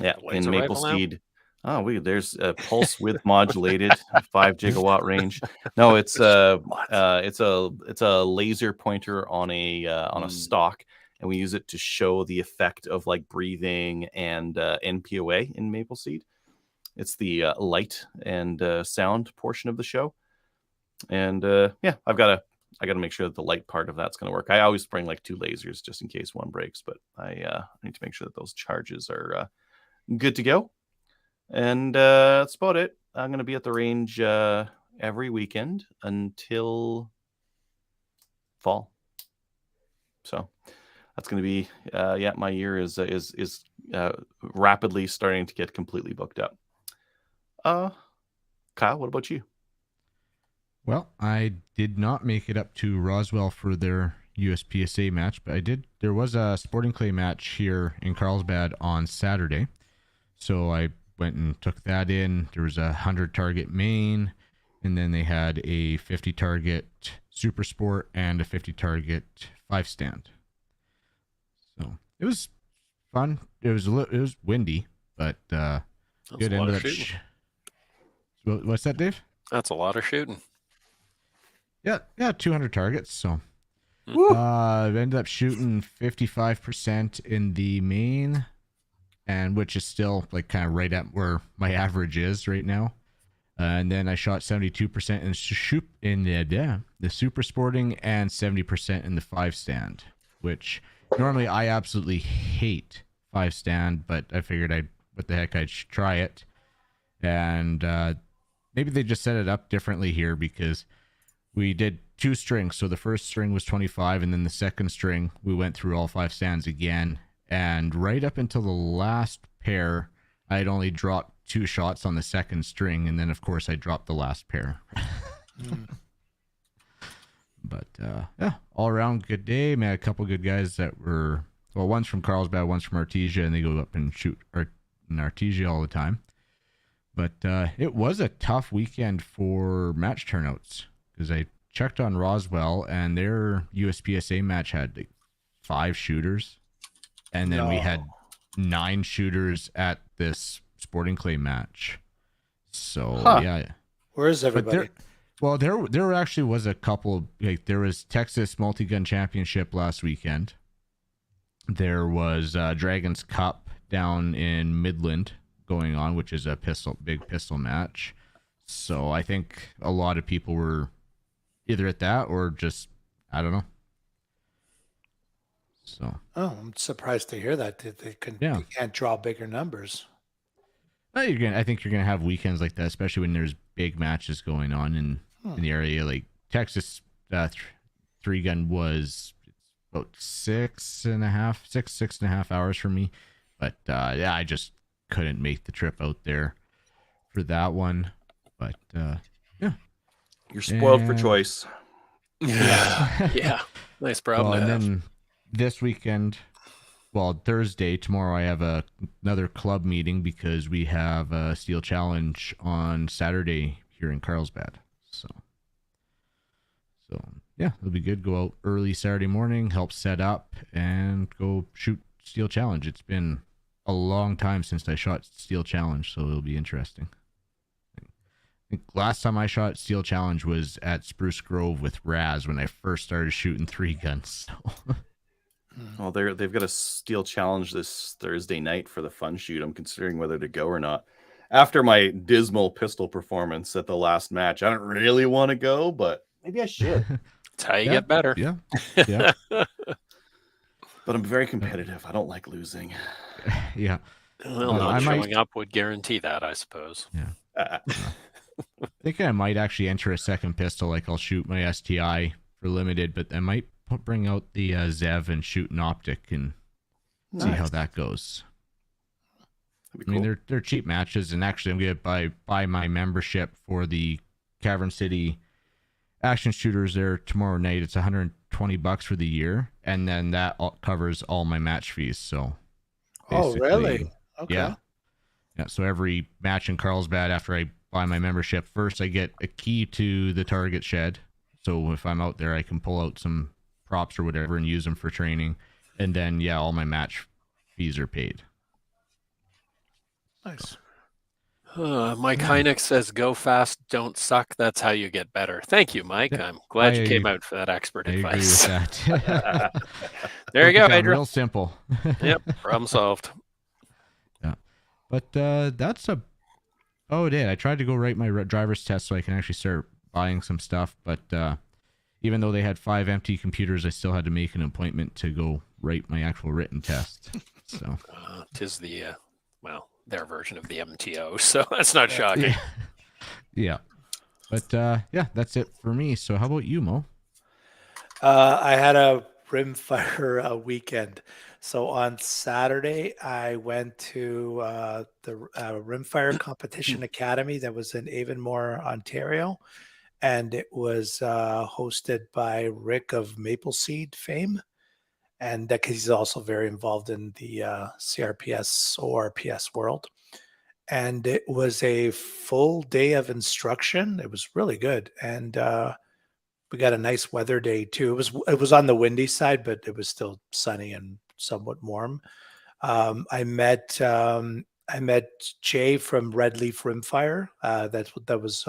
Yeah, Laser in Maple rifle now? Seed. Oh, there's a pulse width modulated 5 gigawatt range. No, it's a laser pointer on a stock, and we use it to show the effect of like breathing and NPOA in Maple Seed. It's the light and sound portion of the show, and yeah, I got to make sure that the light part of that's going to work. I always bring like 2 lasers just in case one breaks, but I need to make sure that those charges are good to go. And that's about it. I'm going to be at the range every weekend until fall. So that's going to be, my year is rapidly starting to get completely booked up. Kyle, what about you? Well, I did not make it up to Roswell for their USPSA match, but there was a sporting clay match here in Carlsbad on Saturday. So I went and took that in. There was a 100 target main, and then they had a 50 target super sport and a 50 target 5-stand. So it was fun. It was windy, but good. Ended up what's that, Dave? That's a lot of shooting. Yeah, 200 targets. So ended up shooting 55% in the main, and which is still like kind of right at where my average is right now. And then I shot 72% in the super sporting and 70% in the 5-stand, which normally I absolutely hate 5-stand, but I figured I'd try it. And maybe they just set it up differently here because we did 2 strings. So the first string was 25, and then the second string, we went through all 5 stands again. And right up until the last pair, I had only dropped 2 shots on the second string, and then of course I dropped the last pair. But yeah, all around good day. Met a couple good guys that were, well, one's from Carlsbad, one's from Artesia, and they go up and shoot in Artesia all the time. But it was a tough weekend for match turnouts because I checked on Roswell, and their USPSA match had like 5 shooters. And then we had 9 shooters at this sporting clay match. So yeah, Where is everybody? There actually was a couple. Like there was Texas Multi-Gun Championship last weekend, there was Dragon's Cup down in Midland going on, which is a big pistol match. So I think a lot of people were either at that or just, I don't know. So Oh, I'm surprised to hear that they can't draw bigger numbers. I think you're gonna have weekends like that, especially when there's big matches going on in the area. Like Texas, 3-gun was about 6.5 hours for me, but yeah, I just couldn't make the trip out there for that one. But yeah, You're spoiled for And- choice. Yeah. Nice problem well, to and have. then this weekend, well, Thursday, tomorrow, I have another club meeting because we have a steel challenge on Saturday here in Carlsbad. So yeah, it'll be good. Go out early Saturday morning, help set up, and go shoot steel challenge. It's been a long time since I shot steel challenge, so it'll be interesting. I think last time I shot steel challenge was at Spruce Grove with Raz when I first started shooting 3-guns. So. Well, they've got a steel challenge this Thursday night for the fun shoot. I'm considering whether to go or not. After my dismal pistol performance at the last match, I don't really want to go, but maybe I should. That's how you get better. Yeah. Yeah. But I'm very competitive. I don't like losing. Yeah. Well, I not might- showing up would guarantee that, I suppose. I think I might actually enter a second pistol. Like I'll shoot my STI for limited, but I might bring out the Zev and shoot an optic and see how that goes. That'd be I mean, cool. they're cheap matches, and actually, I'm gonna buy my membership for the Cavern City action shooters there tomorrow night. It's $120 for the year, and then that covers all my match fees. So, Oh, really? basically, Okay. yeah. So every match in Carlsbad, after I buy my membership, first I get a key to the target shed. So if I'm out there, I can pull out some props or whatever and use them for training. And then, yeah, all my match fees are paid. Nice. Mike Hynek says, "Go fast, don't suck. That's how you get better." Thank you, Mike. Yeah, I'm glad you I- came out for that expert I agree with advice. that. There you go, Broke it down Adrian. real simple. Yep, problem solved. But that's about it. I tried to go write my driver's test so I can actually start buying some stuff. But even though they had 5 empty computers, I still had to make an appointment to go write my actual written test. So 'Tis the their version of the MTO, so that's not shocking. yeah. But yeah, that's it for me. So how about you, Mo? I had a rimfire weekend. So on Saturday, I went to the Rimfire Competition Academy that was in Avonmore, Ontario. And it was hosted by Rick of Maple Seed fame. And that because he's also very involved in the CRPS, ORPS world. And it was a full day of instruction. It was really good. And we got a nice weather day too. It was on the windy side, but it was still sunny and somewhat warm. I met Jay from Red Leaf Rimfire. That was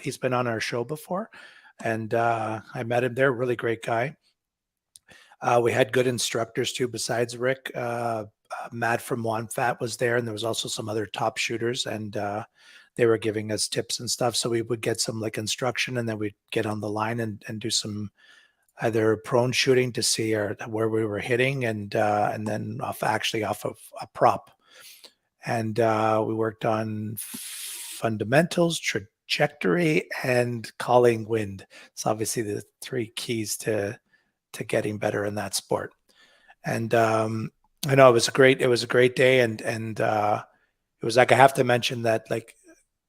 he's been on our show before, and I met him there. Really great guy. We had good instructors too, besides Rick. Matt from OneFat was there, and there was also some other top shooters, and they were giving us tips and stuff. So we would get some like instruction, and then we'd get on the line and do some either prone shooting to see where we were hitting, and then off of a prop. And we worked on fundamentals, trajectory, and calling wind. It's obviously the 3 keys to getting better in that sport. And I know it was a great day, and it was like I have to mention that like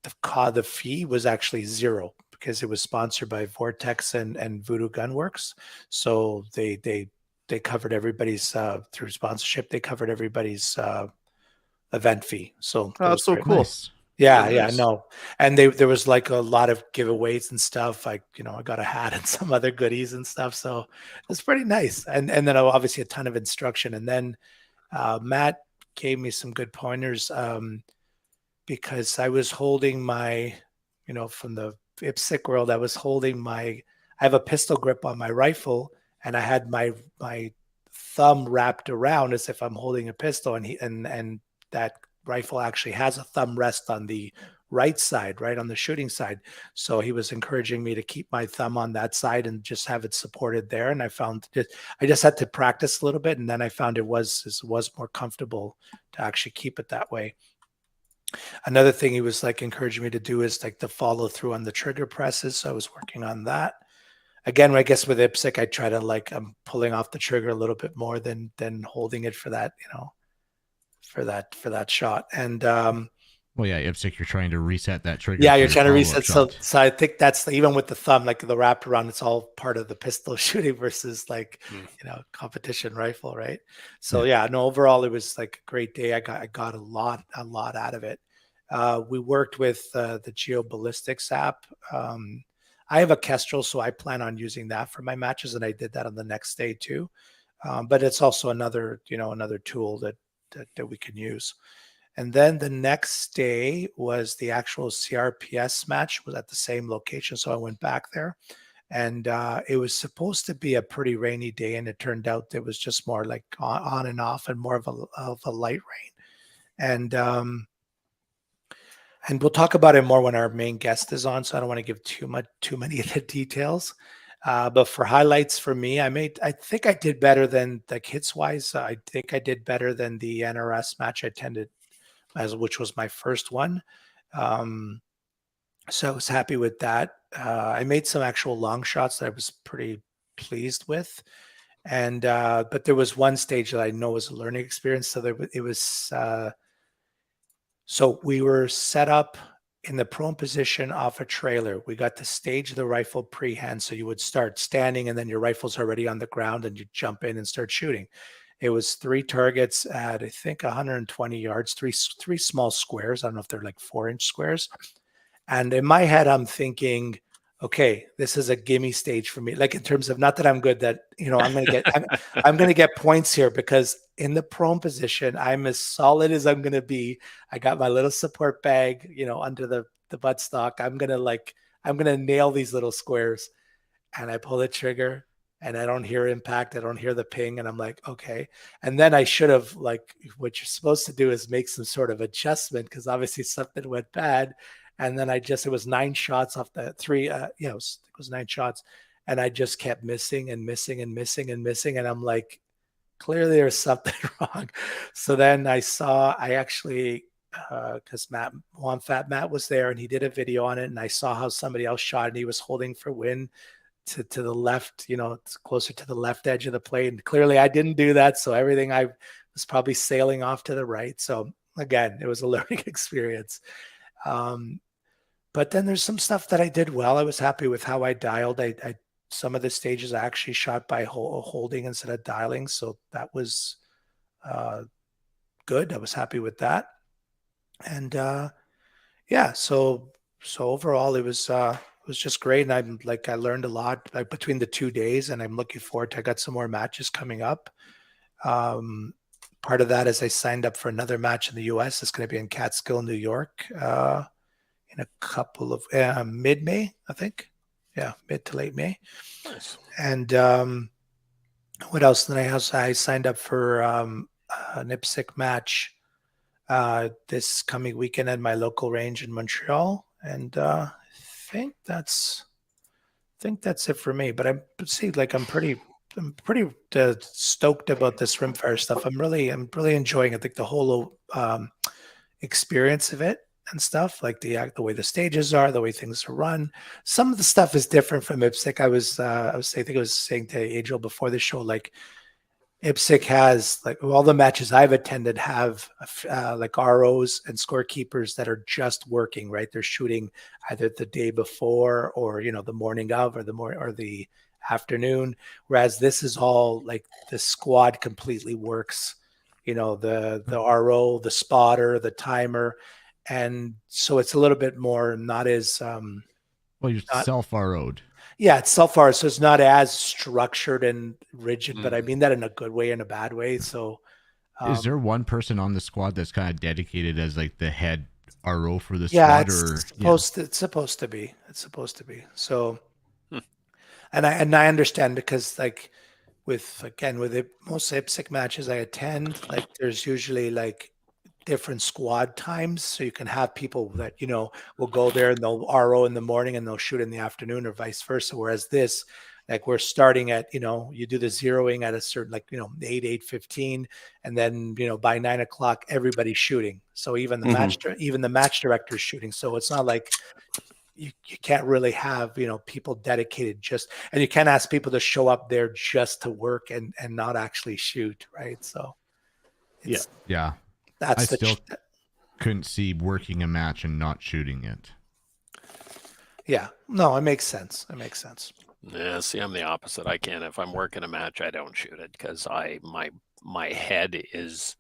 the fee was actually $0 because it was sponsored by Vortex and Voodoo Gunworks. So they covered everybody's through sponsorship. They covered everybody's event fee. So that's so great. cool. Nice. Yeah, Very yeah, nice. no. And there was like a lot of giveaways and stuff. Like, I got a hat and some other goodies and stuff. So it's pretty nice. And then obviously a ton of instruction. And then Matt gave me some good pointers because I was holding my, from the IPSC world, I have a pistol grip on my rifle, and I had my thumb wrapped around as if I'm holding a pistol, and that rifle actually has a thumb rest on the right side, right on the shooting side. So he was encouraging me to keep my thumb on that side and just have it supported there. And I just had to practice a little bit, and then I found it was more comfortable to actually keep it that way. Another thing he was like encouraging me to do is like to follow through on the trigger presses. So I was working on that. Again, I guess with IPSC, I try to like, I'm pulling off the trigger a little bit more than holding it for that, for that shot. And well, yeah, IPSC, you're trying to reset that trigger. yeah, you're trying to follow-up reset. shot. So I think that's even with the thumb, like the wrapped around, it's all part of the pistol shooting versus like, competition rifle, right? So yeah, no, overall it was like a great day. I got a lot out of it. We worked with the geoballistics app. I have a Kestrel, so I plan on using that for my matches, and I did that on the next day too. But it's also another tool that we can use. And then the next day was the actual CRPS match, was at the same location. So I went back there, and it was supposed to be a pretty rainy day, and it turned out it was just more like on and off, and more of a light rain. And we'll talk about it more when our main guest is on. So I don't want to give too many of the details. But for highlights for me, I think I did better than, like, hits wise. I think I did better than the NRS match I attended, which was my first one. So I was happy with that. I made some actual long shots that I was pretty pleased with. And but there was one stage that I know was a learning experience. So we were set up in the prone position off a trailer. We got to stage the rifle pre-hand. So you would start standing, and then your rifle's already on the ground, and you jump in and start shooting. It was 3 targets at, I think, 120 yards, three small squares. I don't know if they're like 4-inch squares. And in my head, I'm thinking, okay, this is a gimme stage for me. Like, in terms of, not that I'm good, that, I'm going to get, I'm going to get points here, because in the prone position, I'm as solid as I'm going to be. I got my little support bag, under the buttstock. I'm going to nail these little squares. And I pull the trigger, and I don't hear impact. I don't hear the ping. And I'm like, okay. And then I should have, like, what you're supposed to do is make some sort of adjustment, because obviously something went bad. And then it was 9 shots off the 3, it was 9 shots. And I just kept missing and missing and missing and missing. And I'm like, clearly there's something wrong. So then I actually, because Matt was there, and he did a video on it, and I saw how somebody else shot, and he was holding for wind to the left, closer to the left edge of the plate. And clearly I didn't do that. So everything, I was probably sailing off to the right. So again, it was a learning experience. But then there's some stuff that I did well. I was happy with how I dialed. Some of the stages I actually shot by holding instead of dialing. So that was good. I was happy with that. And so overall it was just great. And I learned a lot between the 2 days, and I'm looking forward to, I got some more matches coming up. Part of that is I signed up for another match in the US. It's going to be in Catskill, New York, in a couple of mid-May, I think. Yeah, mid to late May. Nice. And what else? Then I signed up for an IPSC match this coming weekend at my local range in Montreal. And I think that's it for me. But I'm pretty stoked about this rimfire stuff. I'm really enjoying it. I think the whole experience of it and stuff, like the way the stages are, the way things are run. Some of the stuff is different from IPSC. I think I was saying to Adriel before the show, like, IPSC has, like, all the matches I've attended have like ROs and scorekeepers that are just working, right? They're shooting either the day before, or the morning of, or the afternoon. Whereas this is all like the squad completely works, the RO, the spotter, the timer. And so it's a little bit more, not as well, you're self-RO'd. Yeah, it's self-RO, so it's not as structured and rigid, but I mean that in a good way and a bad way. So is there one person on the squad that's kind of dedicated as like the head RO for the yeah, squad? It's supposed to be. So and I understand, because like with most IPSC matches I attend, like there's usually like different squad times, so you can have people that will go there and they'll RO in the morning and they'll shoot in the afternoon, or vice versa. Whereas this, like, we're starting at you do the zeroing at a certain 8:15, and then by 9 o'clock everybody's shooting. So even the match director's shooting. So it's not like you can't really have people dedicated and you can't ask people to show up there just to work and not actually shoot, right? So it's, Yeah. that's I the still couldn't see working a match and not shooting it. Yeah, no, it makes sense. Yeah, see, I'm the opposite. I can't. If I'm working a match, I don't shoot it because my head is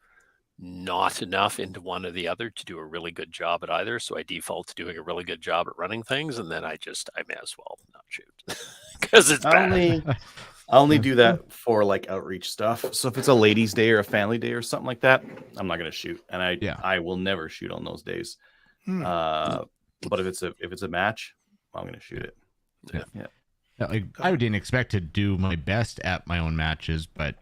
not enough into one or the other to do a really good job at either. So I default to doing a really good job at running things, and then I may as well not shoot because it's bad. I only do that for like outreach stuff. So if it's a ladies' day or a family day or something like that, I'm not going to shoot, and I will never shoot on those days. But if it's a match, I'm going to shoot it. Yeah. Like, I didn't expect to do my best at my own matches, but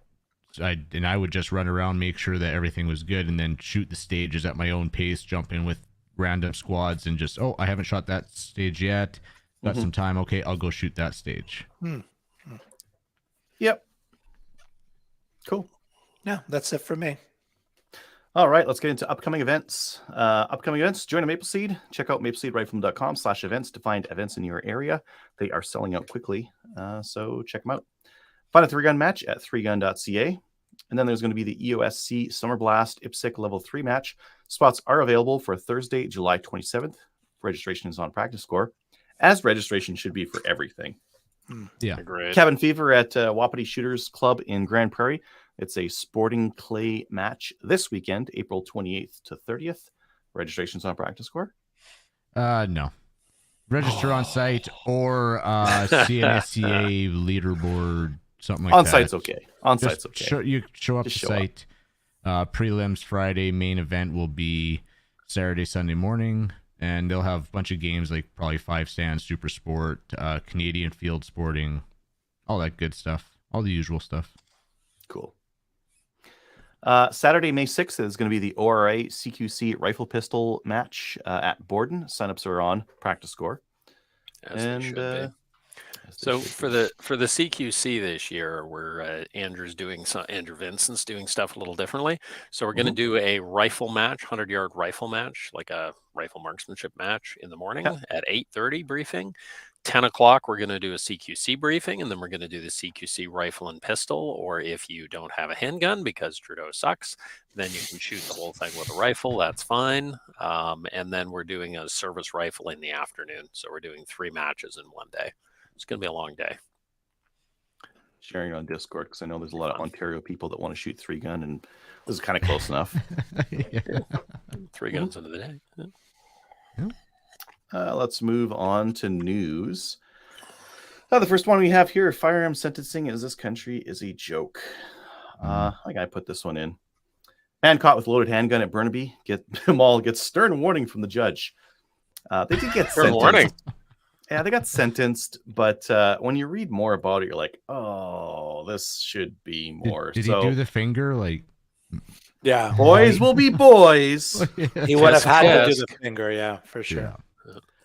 I would just run around, make sure that everything was good, and then shoot the stages at my own pace, jump in with random squads, and just, I haven't shot that stage yet. Got some time. Okay, I'll go shoot that stage. Yep. Cool. Yeah, that's it for me. All right, let's get into upcoming events. Join a Maple Seed. Check out mapleseedrifle.com/events to find events in your area. They are selling out quickly, so check them out. Find a 3-gun match at 3gun.ca. And then there's going to be the EOSC Summer Blast IPSC Level 3 match. Spots are available for Thursday, July 27th. Registration is on Practice Score, as registration should be for everything. Yeah. Great. Cabin Fever at Wapiti Shooters Club in Grand Prairie. It's a sporting clay match this weekend, April 28th to 30th. Registration's on Practice Score? No. Register on site or CNSCA leaderboard, something like that. On site's okay. On site's okay. You show up Just to show site. Prelims Friday, main event will be Saturday, Sunday morning, and they'll have a bunch of games like probably 5 stands, Super Sport, Canadian Field Sporting, all that good stuff, all the usual stuff. Cool. Saturday, May 6th is going to be the ORA CQC rifle pistol match at Borden. Signups are on Practice Score. As they should be. So for the CQC this year, Andrew Vincent's doing stuff a little differently. So we're going to do a rifle match, 100-yard rifle match, like a rifle marksmanship match in the morning at 8:30 briefing. 10 o'clock, we're going to do a CQC briefing, and then we're going to do the CQC rifle and pistol. Or if you don't have a handgun because Trudeau sucks, then you can shoot the whole thing with a rifle. That's fine. And then we're doing a service rifle in the afternoon. So we're doing 3 matches in one day. It's going to be a long day. Sharing it on Discord because I know there's a lot of Ontario people that want to shoot 3-gun, and this is kind of close enough. Yeah. 3 guns into the day. Yeah. Let's move on to news. The first one we have here: firearm sentencing in this country is a joke. I think I put this one in. Man caught with loaded handgun at Burnaby gets stern warning from the judge. They did get Stern warning. Yeah, they got sentenced, but when you read more about it, you're like, oh, this should be more. Did he do the finger? Like, Yeah, boys will be boys. he would have had to do the finger. Yeah, for sure. Yeah.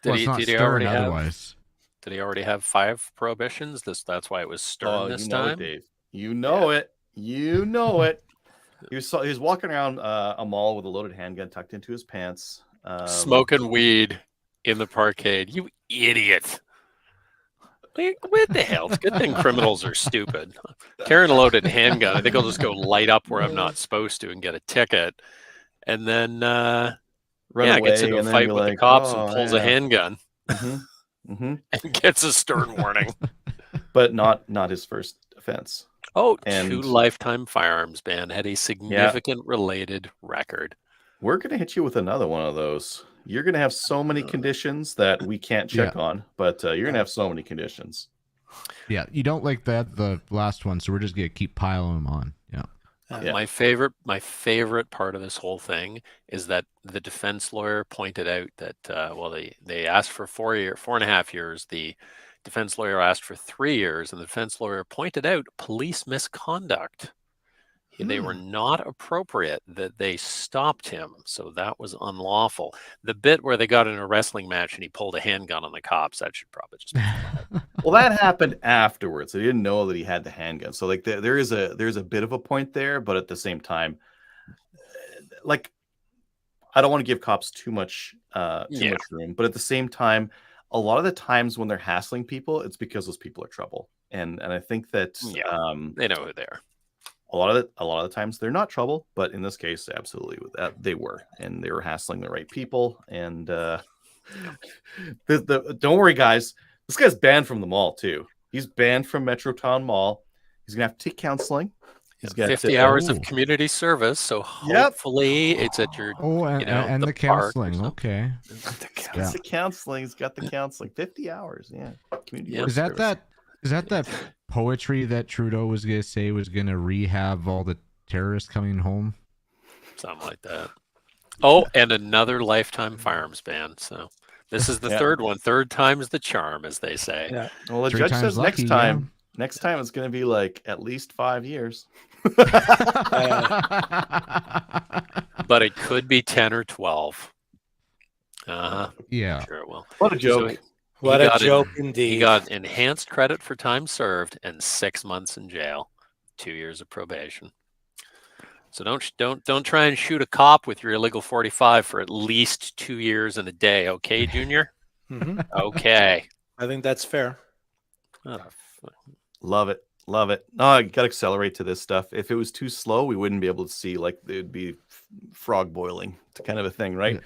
Did he already have? Otherwise. Did he already have 5 prohibitions? That's why it was stern this time. Dave. You know it. You know it. He was walking around a mall with a loaded handgun tucked into his pants, smoking weed in the parkade. You idiot! Like, what the hell? It's a good thing criminals are stupid. Carrying a loaded handgun, I think I'll just go light up where I'm not supposed to and get a ticket, and then run away, gets into a fight with the cops and pulls a handgun and gets a stern warning. But not his first offense. Oh, 2 lifetime firearms ban, had a significant related record. We're going to hit you with another one of those. You're going to have so many conditions that we can't check on, but you're going to have so many conditions. Yeah, you don't like the last one, so we're just going to keep piling them on. Yeah. My favorite part of this whole thing is that the defense lawyer pointed out that they asked for 4.5 years. The Defense lawyer asked for 3 years, and the defense lawyer pointed out police misconduct. They were not appropriate, that they stopped him, so that was unlawful. The bit where they got in a wrestling match and he pulled a handgun on the cops, that should probably just be flat. Well, that happened afterwards. They didn't know that he had the handgun. So like there's a bit of a point there, but at the same time, like I don't want to give cops too much room, but at the same time, a lot of the times when they're hassling people, it's because those people are trouble. And I think that they know who they are. A lot of the times they're not trouble, but in this case, absolutely, they were, and they were hassling the right people. And don't worry, guys, this guy's banned from the mall too. He's banned from Metrotown Mall. He's gonna have to take counseling. He's got 50 hours of community service, so hopefully it's at your and the counseling. Okay, the counseling. He's got the counseling. 50 hours. Yeah, community. Is that that poetry that Trudeau was going to say was going to rehab all the terrorists coming home? Something like that. Oh, and another lifetime firearms ban. So this is the third one. Third time's the charm, as they say. Yeah. Well, the judge says next time it's going to be like at least 5 years. But it could be 10 or 12. Yeah. Sure it will. What a joke. What a joke indeed. He got enhanced credit for time served and 6 months in jail, 2 years of probation. So don't try and shoot a cop with your illegal 45 for at least 2 years and a day, okay, Junior? Okay. I think that's fair. Love it. Love it. No, you got to accelerate to this stuff. If it was too slow, we wouldn't be able to see, like, it'd be frog boiling kind of a thing, right?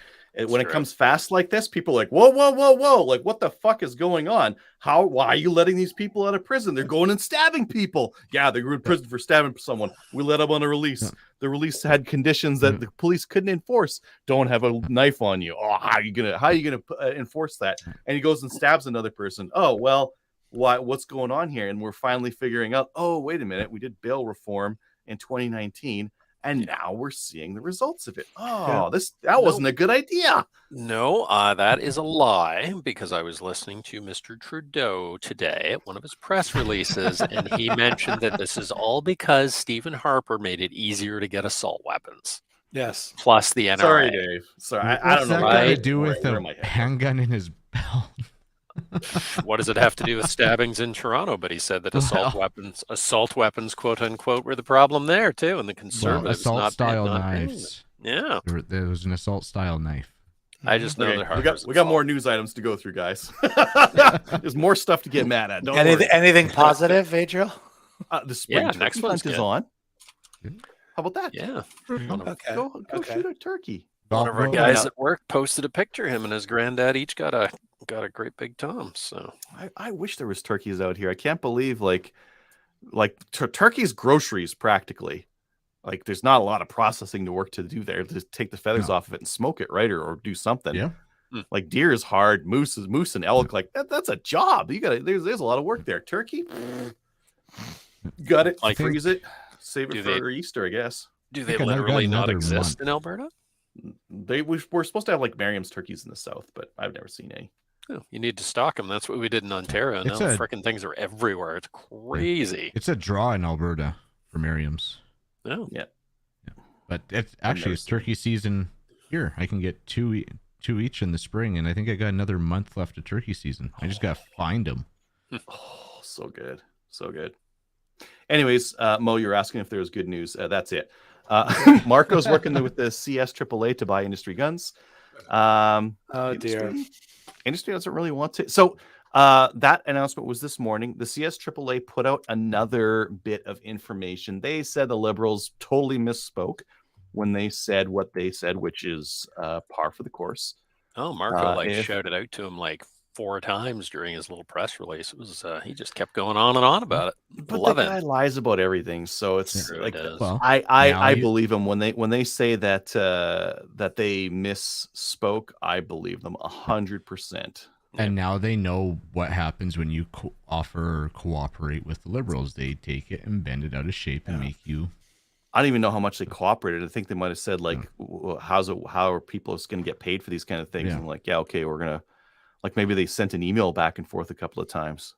When it comes fast like this, people are like, whoa, whoa, whoa, whoa. Like, what the fuck is going on? Why are you letting these people out of prison? They're going and stabbing people. Yeah, they were in prison for stabbing someone. We let them on a release. The release had conditions that the police couldn't enforce. Don't have a knife on you. Oh, how are you gonna enforce that? And he goes and stabs another person. Oh, well, what's going on here? And we're finally figuring out, oh, wait a minute. We did bail reform in 2019. And now we're seeing the results of it. Oh, that wasn't a good idea. No, that is a lie, because I was listening to Mr. Trudeau today at one of his press releases, and he mentioned that this is all because Stephen Harper made it easier to get assault weapons. Yes. Plus the NRA. Sorry, Dave. Sorry, I don't know. What's that got to do with a handgun in his belt? What does it have to do with stabbings in Toronto? But he said that assault weapons, quote unquote, were the problem there too, and the conservatives assault style knives. Yeah, there was an assault style knife. I just know that we got more news items to go through, guys. There's more stuff to get mad at. Don't worry. Anything positive, Adriel? The spring next one's is on. How about that? Yeah. Okay. Go shoot a turkey. One of our guys at work posted a picture. Him and his granddad each got a great big Tom. So I wish there was turkeys out here. I can't believe like turkey's groceries practically. Like there's not a lot of processing to do there. Just take the feathers off of it and smoke it, right, or do something. Yeah. Like deer is hard. Moose and elk, like that's a job. There's a lot of work there. Turkey, got it. Like freeze it, save it for Easter, I guess. Do they literally not exist in Alberta? We're supposed to have like Merriam's turkeys in the south, but I've never seen any. Oh, you need to stock them. That's what we did in Ontario. Now freaking things are everywhere. It's crazy. It's a draw in Alberta for Merriam's. Oh, yeah. But it's turkey season here. I can get two each in the spring, and I think I got another month left of turkey season. I just got to find them. Oh, so good. So good. Anyways, Mo, you're asking if there was good news. That's it. Marco's working with the CSAAA to buy industry guns. Oh dear. Industry doesn't really want to. So that announcement was this morning. The CSAAA put out another bit of information. They said the Liberals totally misspoke when they said what they said, which is par for the course. Oh, Marco shouted out to him like 4 times during his little press release. It was he just kept going on and on about it. But the guy lies about everything, so it's like I believe him when they say that that they misspoke. I believe them 100%. And now they know what happens when you offer or cooperate with the Liberals. They take it and bend it out of shape and make you. I don't even know how much they cooperated. I think they might have said like, how are people going to get paid for these kind of things? And like, yeah, okay, we're gonna. Like maybe they sent an email back and forth a couple of times.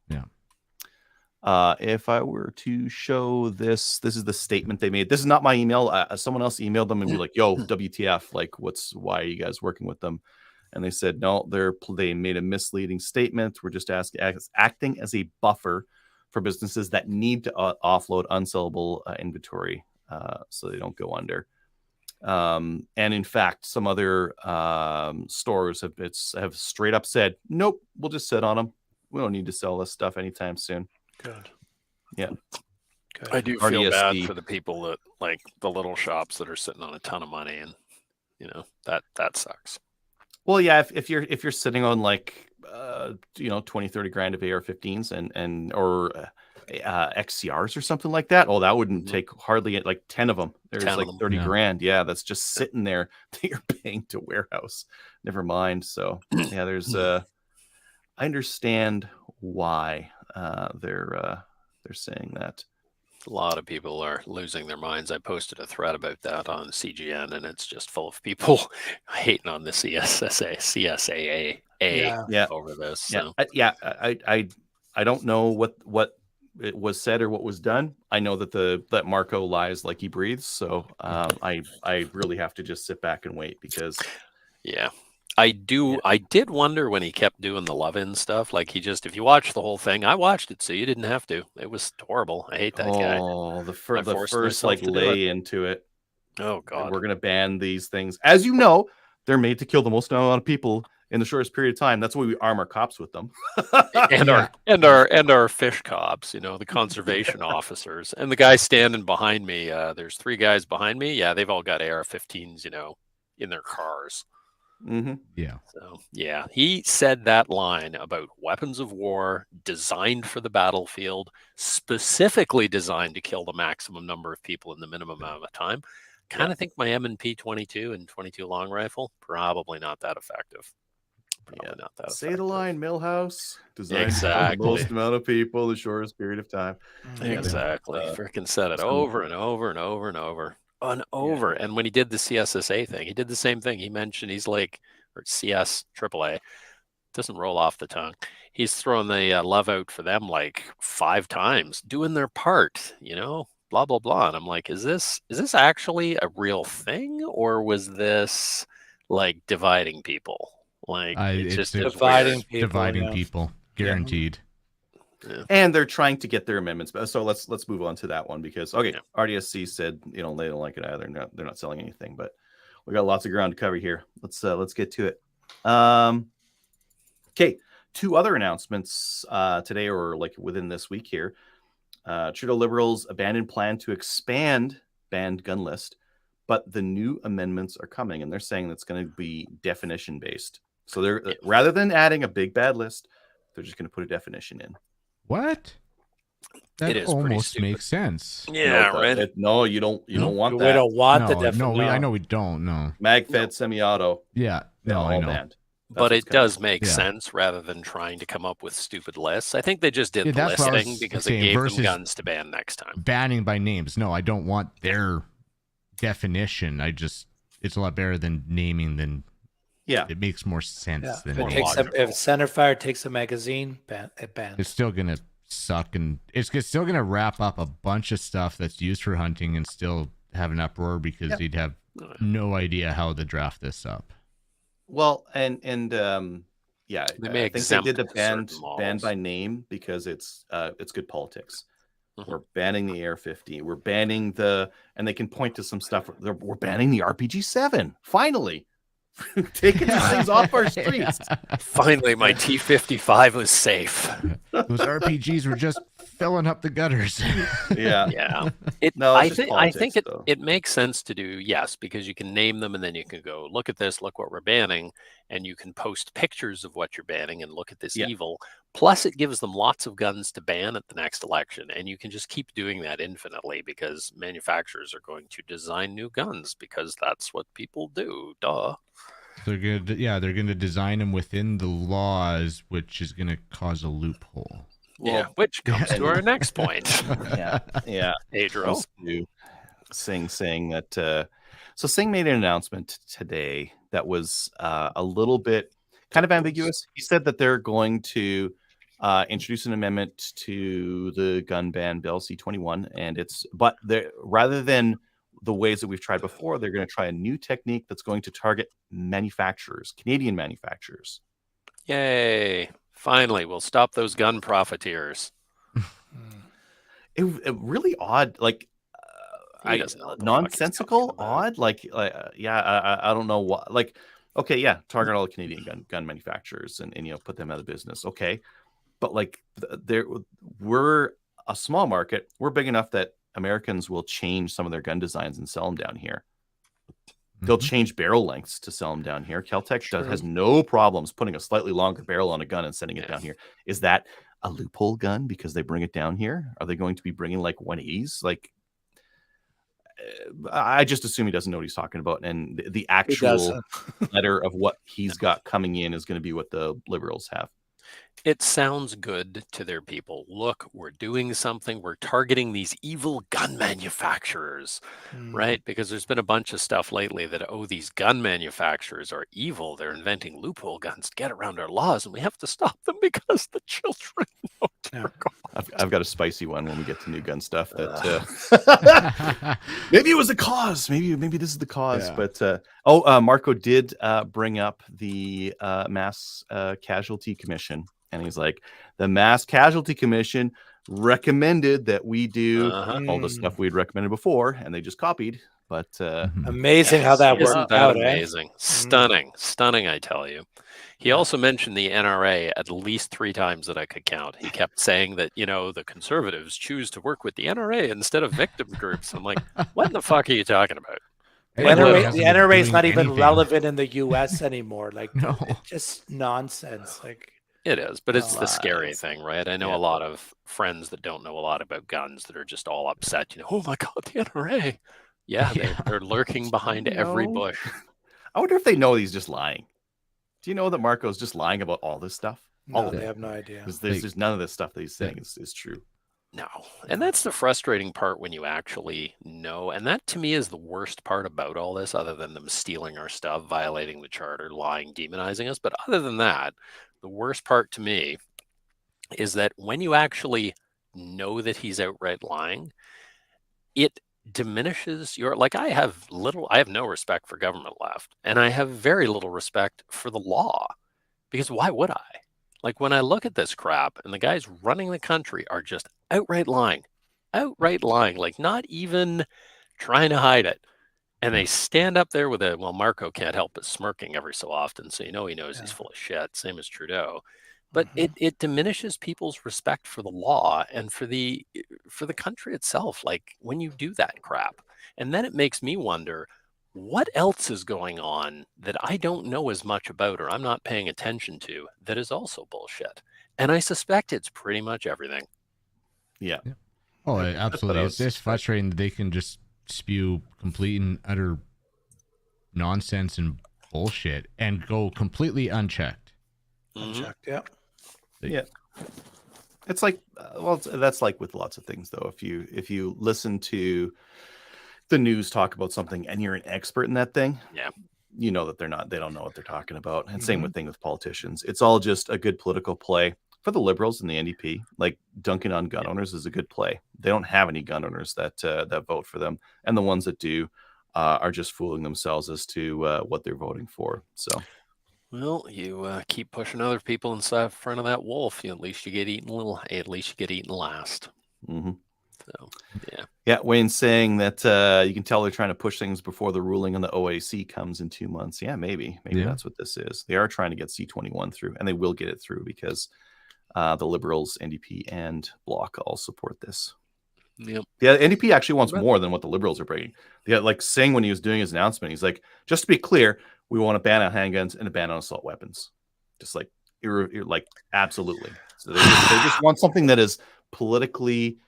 Yeah. If I were to show this is the statement they made. This is not my email. Someone else emailed them and be like, "Yo, WTF? Like, why are you guys working with them?" And they said, "No, they made a misleading statement. We're just acting as a buffer for businesses that need to offload unsellable inventory, so they don't go under." And in fact, some other stores have straight up said, "Nope, we'll just sit on them. We don't need to sell this stuff anytime soon." Good. Yeah. Good. I do feel bad RDSD. for the people that like the little shops that are sitting on a ton of money, and that sucks. Well, yeah, if you're sitting on like 20-30 grand of AR-15s or XCRs or something like that, that wouldn't take hardly like 10 of them. There's 10 of like them. 30 Yeah. grand. Yeah, that's just sitting there that you're paying to warehouse. Never mind. So yeah, there's I understand why they're saying that. A lot of people are losing their minds. I posted a thread about that on CGN, and it's just full of people hating on the CSAA Yeah. over this. Yeah, So. I don't know what it was said or what was done. I know that Marco lies like he breathes. So I really have to just sit back and wait because Yeah. I did wonder when he kept doing the love-in stuff. Like if you watch the whole thing, I watched it, so you didn't have to. It was horrible. I hate that guy. the I forced first myself like to do lay into it. Oh And God. we're gonna ban these things. As you know, they're made to kill the most amount of people in the shortest period of time. That's why we arm our cops with them. And our fish cops, the conservation officers, and the guy standing behind me. There's 3 guys behind me. Yeah, they've all got AR-15s, in their cars. Mm-hmm. Yeah. So yeah, he said that line about weapons of war designed for the battlefield, specifically designed to kill the maximum number of people in the minimum amount of time. Kind of think my M&P 22 and 22 long rifle probably not that effective. Probably not that Say effective. the line, Millhouse. Designed to kill Exactly. the most amount of people in the shortest period of time. Exactly. Freaking said it over and over and over and over and over. And when he did the CSSA thing, he did the same thing. He mentioned he's like, or CS AAA, doesn't roll off the tongue. He's throwing the love out for them like 5 times, doing their part, blah blah blah. And I'm like, is this actually a real thing, or was this like dividing people? Like it's just dividing people. Dividing people, guaranteed. Yeah. And they're trying to get their amendments. So let's move on to that one because RDSC said they don't like it either. They're not selling anything, but we got lots of ground to cover here. Let's get to it. Okay, 2 other announcements today or like within this week here. Trudeau Liberals abandoned plan to expand banned gun list, but the new amendments are coming, and they're saying that's going to be definition based. So they're rather than adding a big bad list, they're just going to put a definition in. What? That is pretty almost stupid. makes sense. Yeah, right. No, you don't want We that. don't want the No, definition. I know we don't. No. Mag-fed semi-auto. Yeah. No, all I know. banned. But it does make Yeah. sense rather than trying to come up with stupid lists. I think they just did Yeah, the that's what I listing was because saying, it gave them versus guns to ban next time. Banning by names. No, I don't want their definition. It's a lot better than naming than. Yeah. It makes more sense Yeah. than If, it naming. takes if centerfire takes a magazine, it bans. It's still gonna suck, and it's still gonna wrap up a bunch of stuff that's used for hunting and still have an uproar because they'd have no idea how to draft this up. Well, and yeah, They may I think they exempt did the certain ban models. by name because it's good politics. Mhm. We're banning the AR-15. We're banning and they can point to some stuff. We're banning the RPG-7. Finally, taking these things off our streets. Finally, my T-55 was safe. Those RPGs were just filling up the gutters. Yeah. Yeah. No, it's just I think politics, though. it makes sense to do, yes, because you can name them and then you can go, look at this, look what we're banning, and you can post pictures of what you're banning and look at this evil. Plus, it gives them lots of guns to ban at the next election, and you can just keep doing that infinitely because manufacturers are going to design new guns because that's what people do. Duh. They're gonna design them within the laws, which is gonna cause a loophole. Yeah, which comes to our next point. Yeah. Pedro. Singh saying that. So Singh made an announcement today that was a little bit kind of ambiguous. He said that they're going to introduce an amendment to the gun ban bill C-21, and but rather than the ways that we've tried before, they're going to try a new technique that's going to target manufacturers, Canadian manufacturers. Yay! Finally, we'll stop those gun profiteers. It really odd, like He doesn't know what the fuck he's nonsensical, talking about. odd. Like I don't know what. Like, okay, yeah, target all the Canadian gun manufacturers and put them out of business. Okay, but like we're a small market. We're big enough that Americans will change some of their gun designs and sell them down here. They'll change barrel lengths to sell them down here. Kel-Tec has no problems putting a slightly longer barrel on a gun and sending it down here. Is that a loophole gun because they bring it down here? Are they going to be bringing like 180s? Like, I just assume he doesn't know what he's talking about. And the actual letter of what he's got coming in is going to be what the Liberals have. It sounds good to their people. Look, we're doing something. We're targeting these evil gun manufacturers, right? Because there's been a bunch of stuff lately that, these gun manufacturers are evil. They're inventing loophole guns to get around our laws, and we have to stop them because the children know. I've got a spicy one when we get to new gun stuff. That maybe it was the cause. Maybe this is the cause. Yeah. But Marco did bring up the Mass Casualty Commission. And he's like, the Mass Casualty Commission recommended that we do all the stuff we'd recommended before, and they just copied. But amazing how that worked out. Amazing, stunning, I tell you. He also mentioned the NRA at least 3 times that I could count. He kept saying that, the conservatives choose to work with the NRA instead of victim groups. I'm like, what in the fuck are you talking about? The NRA is not even relevant in the U.S. anymore. Like, it's just nonsense. Like. It is, but it's the scary thing, right? I know a lot of friends that don't know a lot about guns that are just all upset. Oh my God, the NRA. Yeah, they're lurking behind every bush. I wonder if they know he's just lying. Do you know that Marco's just lying about all this stuff? No, they have no idea. Because there's none of this stuff that he's saying is true. No. And that's the frustrating part when you actually know. And that to me is the worst part about all this, other than them stealing our stuff, violating the charter, lying, demonizing us. But other than that, the worst part to me is that when you actually know that he's outright lying, it diminishes your, like, I have no respect for government left, and I have very little respect for the law, because why would I? Like, when I look at this crap and the guys running the country are just outright lying, like not even trying to hide it. And they stand up there with Marco can't help but smirking every so often. So, he knows he's full of shit. Same as Trudeau. But it diminishes people's respect for the law and for the country itself. Like, when you do that crap. And then it makes me wonder, what else is going on that I don't know as much about, or I'm not paying attention to, that is also bullshit? And I suspect it's pretty much everything. Yeah. Oh, absolutely. It's frustrating that they can just spew complete and utter nonsense and bullshit and go completely unchecked. Yeah. It's like, that's like with lots of things, though. If you listen to the news talk about something and you're an expert in that thing, you know that they don't know what they're talking about. And same thing with politicians. It's all just a good political play for the Liberals and the NDP. Like, dunking on gun owners is a good play. They don't have any gun owners that vote for them, and the ones that do are just fooling themselves as to what they're voting for. So, well, you keep pushing other people in front of that wolf. At least you get eaten last. So, yeah. Wayne's saying that you can tell they're trying to push things before the ruling on the OAC comes in 2 months. Yeah, maybe that's what this is. They are trying to get C-21 through, and they will get it through because the Liberals, NDP, and Bloc all support this. Yep. Yeah, NDP actually wants more than what the Liberals are bringing. Yeah, like saying when he was doing his announcement, he's like, just to be clear, we want to ban on handguns and a ban on assault weapons. Just like, you're like, absolutely. So they just want something that is politically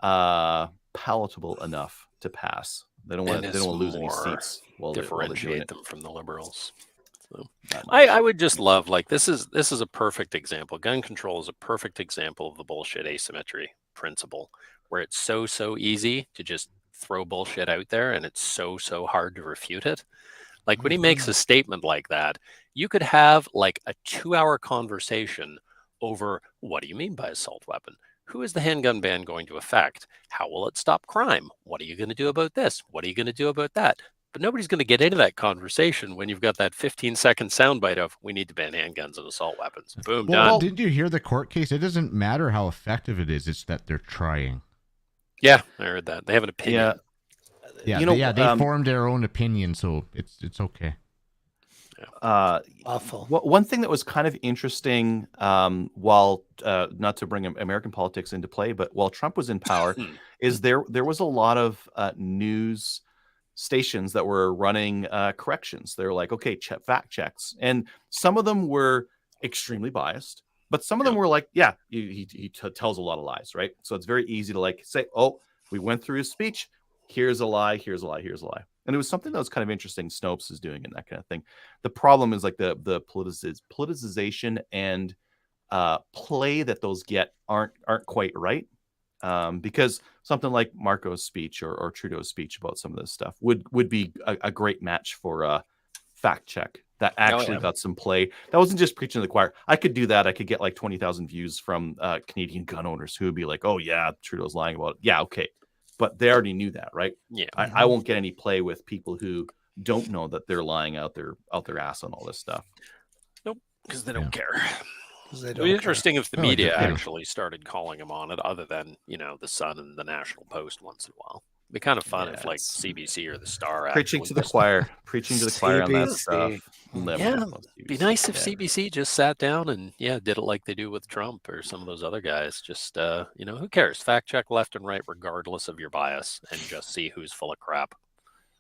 palatable enough to pass. They don't want to lose any seats. Differentiate them from the Liberals. So I would just love, like, this is a perfect example. Gun control is a perfect example of the bullshit asymmetry principle, where it's so easy to just throw bullshit out there and it's so hard to refute it. Like when he makes a statement like that, you could have like a 2-hour conversation over what do you mean by assault weapon? Who is the handgun ban going to affect? How will it stop crime? What are you going to do about this? What are you going to do about that? But nobody's going to get into that conversation when you've got that 15-second soundbite of we need to ban handguns and assault weapons. Boom, Well, done. didn't you hear the court case? It doesn't matter how effective it is; it's that they're trying. Yeah, I heard that. They have an opinion. Yeah. They formed their own opinion, so it's okay. Awful. One thing that was kind of interesting, while not to bring American politics into play, but while Trump was in power, is there was a lot of news stations that were running corrections. They're like, okay, fact checks, and some of them were extremely biased, but some of them were like, yeah, he tells a lot of lies, right? So it's very easy to like say, oh, we went through his speech. Here's a lie. Here's a lie. Here's a lie. And it was something that was kind of interesting. Snopes is doing and that kind of thing. The problem is like the politicization and play that those get aren't quite right. Because something like Marco's speech or Trudeau's speech about some of this stuff would be a great match for a fact check that actually got some play. That wasn't just preaching to the choir. I could do that. I could get like 20,000 views from Canadian gun owners who would be like, oh yeah, Trudeau's lying about it. Yeah, okay. But they already knew that, right? Yeah. I won't get any play with people who don't know that they're lying out their ass on all this stuff. Nope, because they don't care. They It would be interesting if the Oh, media yeah. actually started calling him on it, other than the Sun and the National Post once in a while. It'd be kind of fun if like CBC or the Star Preaching actually to the just- choir, preaching to the choir on that CBC. stuff. Never Yeah, on Be CBC. nice if Yeah. CBC just sat down and did it like they do with Trump or some of those other guys. Just who cares? Fact check left and right, regardless of your bias, and just see who's full of crap.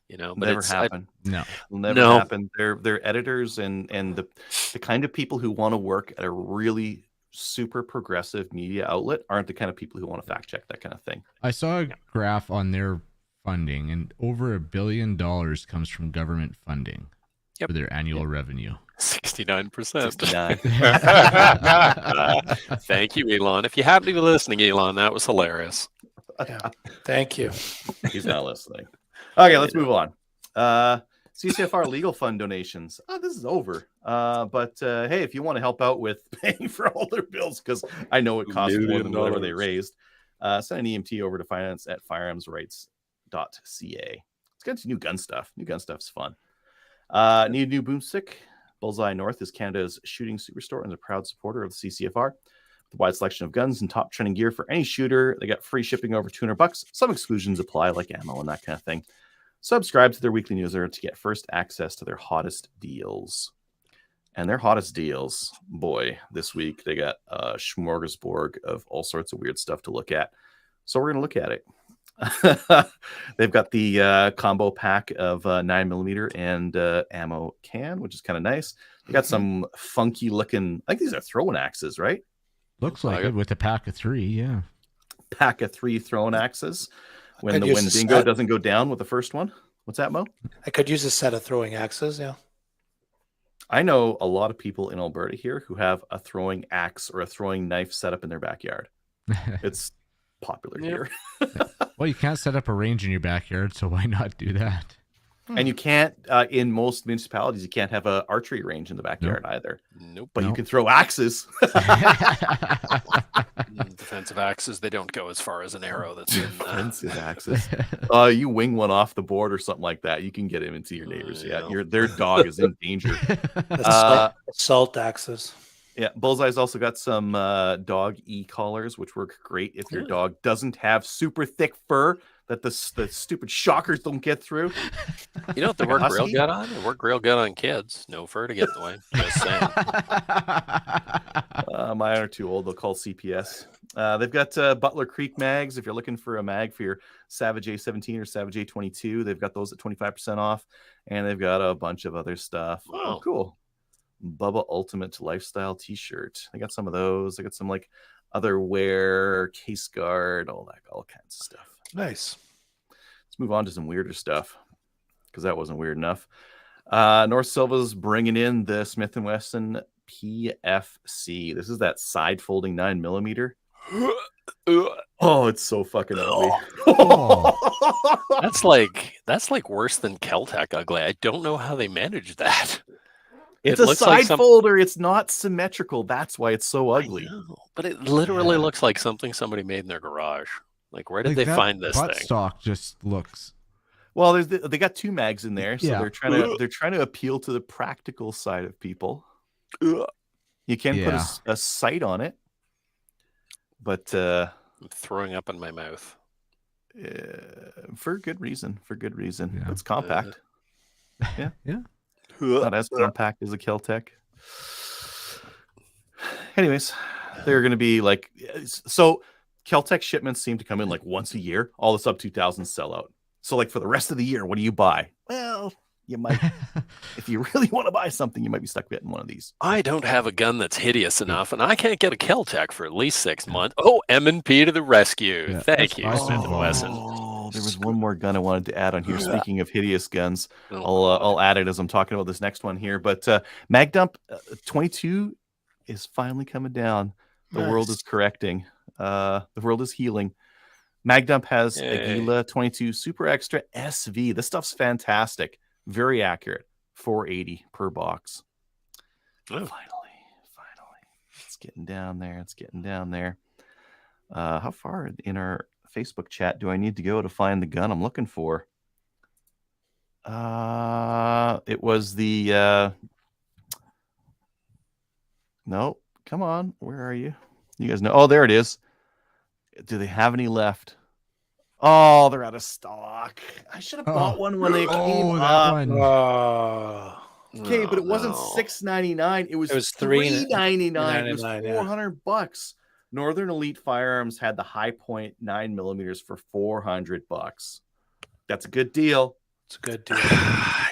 But Never happen. No. Will never happen. They're editors and the kind of people who want to work at a really super progressive media outlet aren't the kind of people who want to fact check that kind of thing. I saw a graph on their funding, and over $1 billion comes from government funding for their annual revenue. 69%. 69. Thank you, Elon. If you happen to be listening, Elon, that was hilarious. Yeah. Thank you. He's not listening. Okay, let's move on. CCFR legal fund donations. This is over. But hey, if you want to help out with paying for all their bills, because I know it costs more than whatever they raised, send an EMT over to finance@firearmsrights.ca. Let's get into new gun stuff. New gun stuff's fun. Need a new boomstick? Bullseye North is Canada's shooting superstore and a proud supporter of the CCFR. With a wide selection of guns and top trending gear for any shooter, they got free shipping over $200. Some exclusions apply, like ammo and that kind of thing. Subscribe to their weekly newsletter to get first access to their hottest deals. And their hottest deals, boy, this week they got a smorgasbord of all sorts of weird stuff to look at. So we're going to look at it. They've got the combo pack of 9mm and ammo can, which is kind of nice. They got some funky looking, I think these are throwing axes, right? Looks like it with a pack of 3, yeah. Pack of 3 throwing axes. When Could the use when a dingo set. doesn't go down with the first one. What's that, Mo? I could use a set of throwing axes. Yeah. I know a lot of people in Alberta here who have a throwing axe or a throwing knife set up in their backyard. It's popular here. Well, you can't set up a range in your backyard, so why not do that? And you can't, in most municipalities, you can't have an archery range in the backyard either. Nope. But you can throw axes. Defensive axes, they don't go as far as an arrow that's in Defensive axes. You wing one off the board or something like that, you can get him into your neighbors. Their dog is in danger. Assault axes. Yeah, Bullseye's also got some dog e-collars, which work great if your dog doesn't have super thick fur that the stupid shockers don't get through. You know what they work real good on? They work real good on kids. No fur to get in the way. Just saying. Mine are too old. They'll call CPS. They've got Butler Creek mags. If you're looking for a mag for your Savage A17 or Savage A22, they've got those at 25% off. And they've got a bunch of other stuff. Wow. Oh, cool. Bubba Ultimate Lifestyle t-shirt. They got some of those. They got some like other wear, case guard, all kinds of stuff. Nice. Let's move on to some weirder stuff because that wasn't weird enough. North Silva's bringing in the Smith & Wesson PFC. This is that side folding 9mm. Oh, it's so fucking ugly. Oh. That's like worse than Keltec ugly. I don't know how they managed that. It's It a looks like side folder. It's not symmetrical. That's why it's so I ugly. know, but it literally Yeah. looks like something somebody made in their garage. Like, where did Like they that find this butt thing? stock just looks. Well, they got two mags in there, so Yeah. they're trying to appeal to the practical side of people. You can put Yeah. a sight on it, but I'm throwing up in my mouth. for good reason. For good reason. Yeah. It's compact. Yeah. Yeah. Not as compact as a Keltec. Anyways, they're going to be like, so Keltec shipments seem to come in like once a year. All the sub 2000s sell out. So like for the rest of the year, what do you buy? Well, you might, if you really want to buy something, you might be stuck getting one of these. I don't have a gun that's hideous enough, and I can't get a Keltec for at least 6 months. Oh, M&P to the rescue. Yeah, Thank you, buy Smith some & Wesson. Oh, there was one more gun I wanted to add on here. Speaking of hideous guns, Oh, I'll add it as I'm talking about this next one here. But Mag Dump 22 is finally coming down. The world is correcting. The world is healing. Mag Dump has a Yay. Gila 22 Super Extra SV. This stuff's fantastic. Very accurate. 480 per box. Oh. Finally. It's getting down there. It's getting down there. How far in our Facebook chat do I need to go to find the gun I'm looking for? It was the no, come on. Where are you? You guys know. Oh, there it is. Do they have any left? Oh, they're out of stock. I should have bought one when they came that up. one. Oh, Okay, but it wasn't no. $6.99. It was $3.99. $3.99. It was $3.99, yeah. $400. Northern Elite Firearms had the High Point 9mm for $400. That's a good deal. it's a good deal.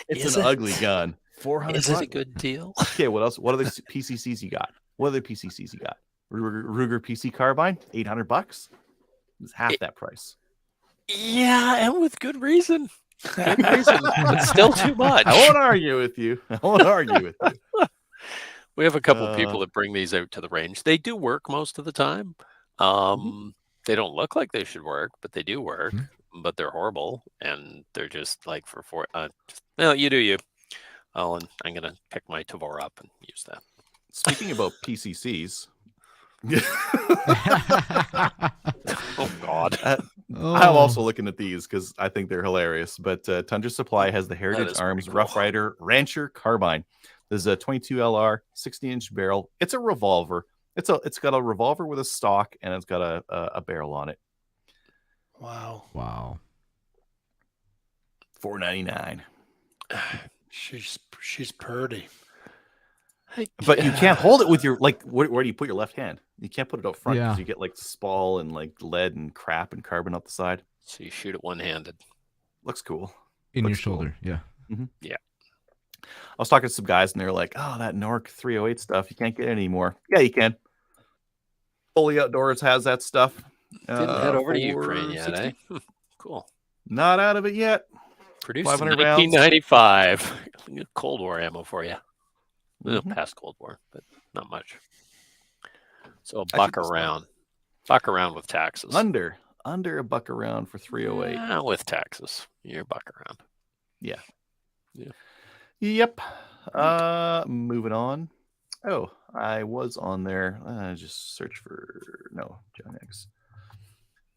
It's Is an it? ugly gun. $400. Is it a good deal? Okay, what else? What other PCCs you got? What other PCCs you got? Ruger PC carbine, $800. It's half that price. Yeah, and with good reason. Good reason. But still too much. I won't argue with you. We have a couple people that bring these out to the range. They do work most of the time. They don't look like they should work, but they do work. But they're horrible, and they're just like well, you do you. Oh, and I'm gonna pick my Tavor up and use that. Speaking about PCCs. Oh God. I'm also looking at these because I think they're hilarious. But Tundra Supply has the Heritage is Arms pretty cool. Rough Rider Rancher Carbine. There's a 22 LR, 60-inch barrel. It's a revolver. It's got a revolver with a stock, and it's got a barrel on it. Wow. $4.99. She's purty. But you can't hold it with your where do you put your left hand? You can't put it up front because Yeah. you get like spall and like lead and crap and carbon up the side. So you shoot it one-handed. Looks cool. In your Looks cool. shoulder. Yeah. Yeah. I was talking to some guys and they were like, "Oh, that Nork 308 stuff, you can't get it anymore." Yeah, you can. Fully Outdoors has that stuff. Didn't head over to Ukraine yet, eh? Cool. Not out of it yet. Produced in 500 rounds. 1995. Cold War ammo for you. Mhm. Past Cold War, but not much. So a I buck should just around. Buck around with taxes. Under a buck around for 308. Yeah, with taxes. You're a buck around. Yep. Moving on. Oh, I was on there. Just search for John X.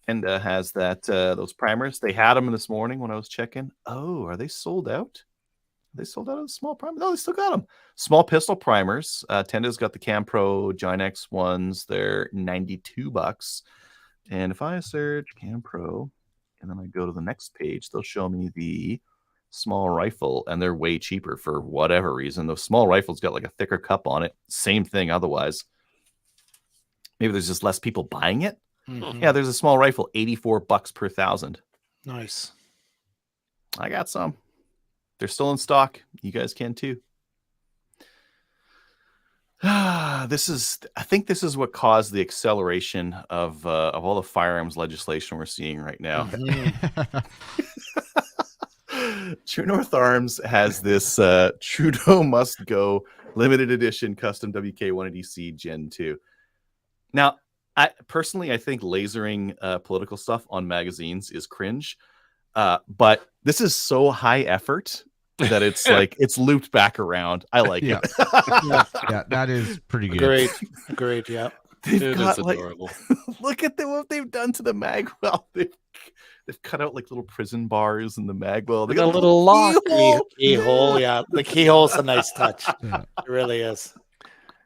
And has that those primers. They had them this morning when I was checking. Oh, are they sold out? They sold out of the small primer. No, they still got them. Small pistol primers. Tenda's got the Cam Pro Giant X ones. They're $92. And if I search Cam Pro and then I go to the next page, they'll show me the small rifle, and they're way cheaper for whatever reason. The small rifle's got like a thicker cup on it. Same thing otherwise. Maybe there's just less people buying it. Yeah, there's a small rifle, $84 per 1,000. Nice. I got some. They're still in stock. You guys can too. I think this is what caused the acceleration of all the firearms legislation we're seeing right now. True North Arms has this Trudeau Must Go limited edition custom WK-180C Gen 2. Now, I personally, I think lasering political stuff on magazines is cringe. But this is so high effort that it's like it's looped back around. I like Yeah. it. Yeah, that is pretty good. Agreed. Yeah. They've It got is like adorable. look at what they've done to the magwell. They've cut out like little prison bars in the magwell. They With a got little lock keyhole. keyhole. Yeah, the keyhole's a nice touch. Yeah. It really is.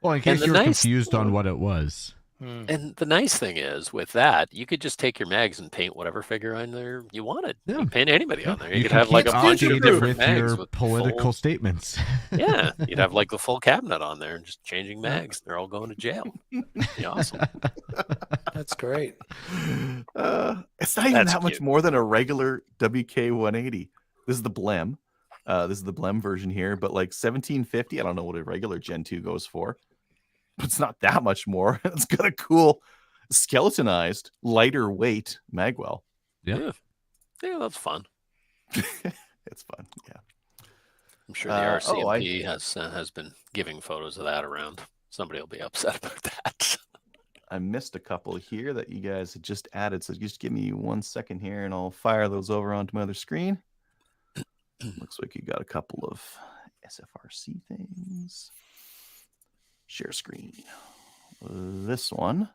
Well, in case the you were nice- confused on what it was. And the nice thing is with that, you could just take your mags and paint whatever figure on there you wanted. Yeah. You can paint anybody on there. You could can have like keep a bunch of updated different with mags your with political full, statements. yeah, you'd have like the full cabinet on there and just changing mags. They're all going to jail. Be awesome. That's great. It's not even That's that much cute. more than a regular WK-180. This is the Blem. This is the Blem version here, but like 1750. I don't know what a regular Gen 2 goes for, but it's not that much more. It's got a cool skeletonized, lighter weight magwell. Yeah. Yeah, that's fun. It's fun. Yeah. I'm sure the RCMP has been giving photos of that around. Somebody will be upset about that. I missed a couple here that you guys had just added, so just give me 1 second here, and I'll fire those over onto my other screen. Looks like you got a couple of SFRC things. Share screen. This one.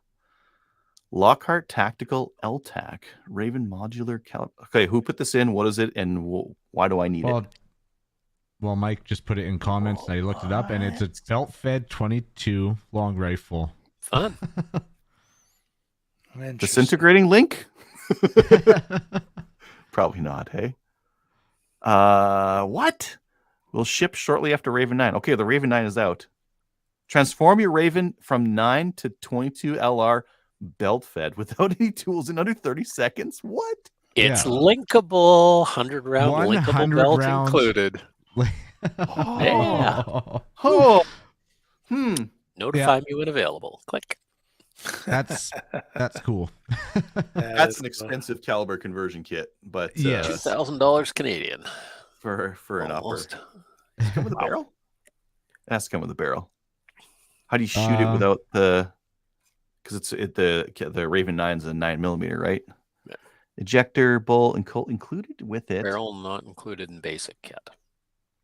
Lockhart Tactical LTAC Raven Modular Caliber. Okay, who put this in? What is it? And why do I need it? Well, Mike just put it in comments, and I looked it up, and it's a belt-fed 22 long rifle. Fun. Disintegrating link? Probably not, hey? What? Will ship shortly after Raven 9. Okay, the Raven 9 is out. Transform your Raven from 9 to 22 LR belt fed without any tools in under 30 seconds. What? It's linkable, 100 round 100 linkable belt rounds. included. Yeah. Oh. Notify me when available. Click. That's cool. That's an expensive caliber conversion kit, but Yes. $2,000 Canadian. for an upper. Almost. Does it come with a barrel? It has to come with a barrel. How do you shoot it without the? Because the Raven 9 is a 9mm, right? Yeah. Ejector bolt and Colt included with it. Barrel not included in basic kit.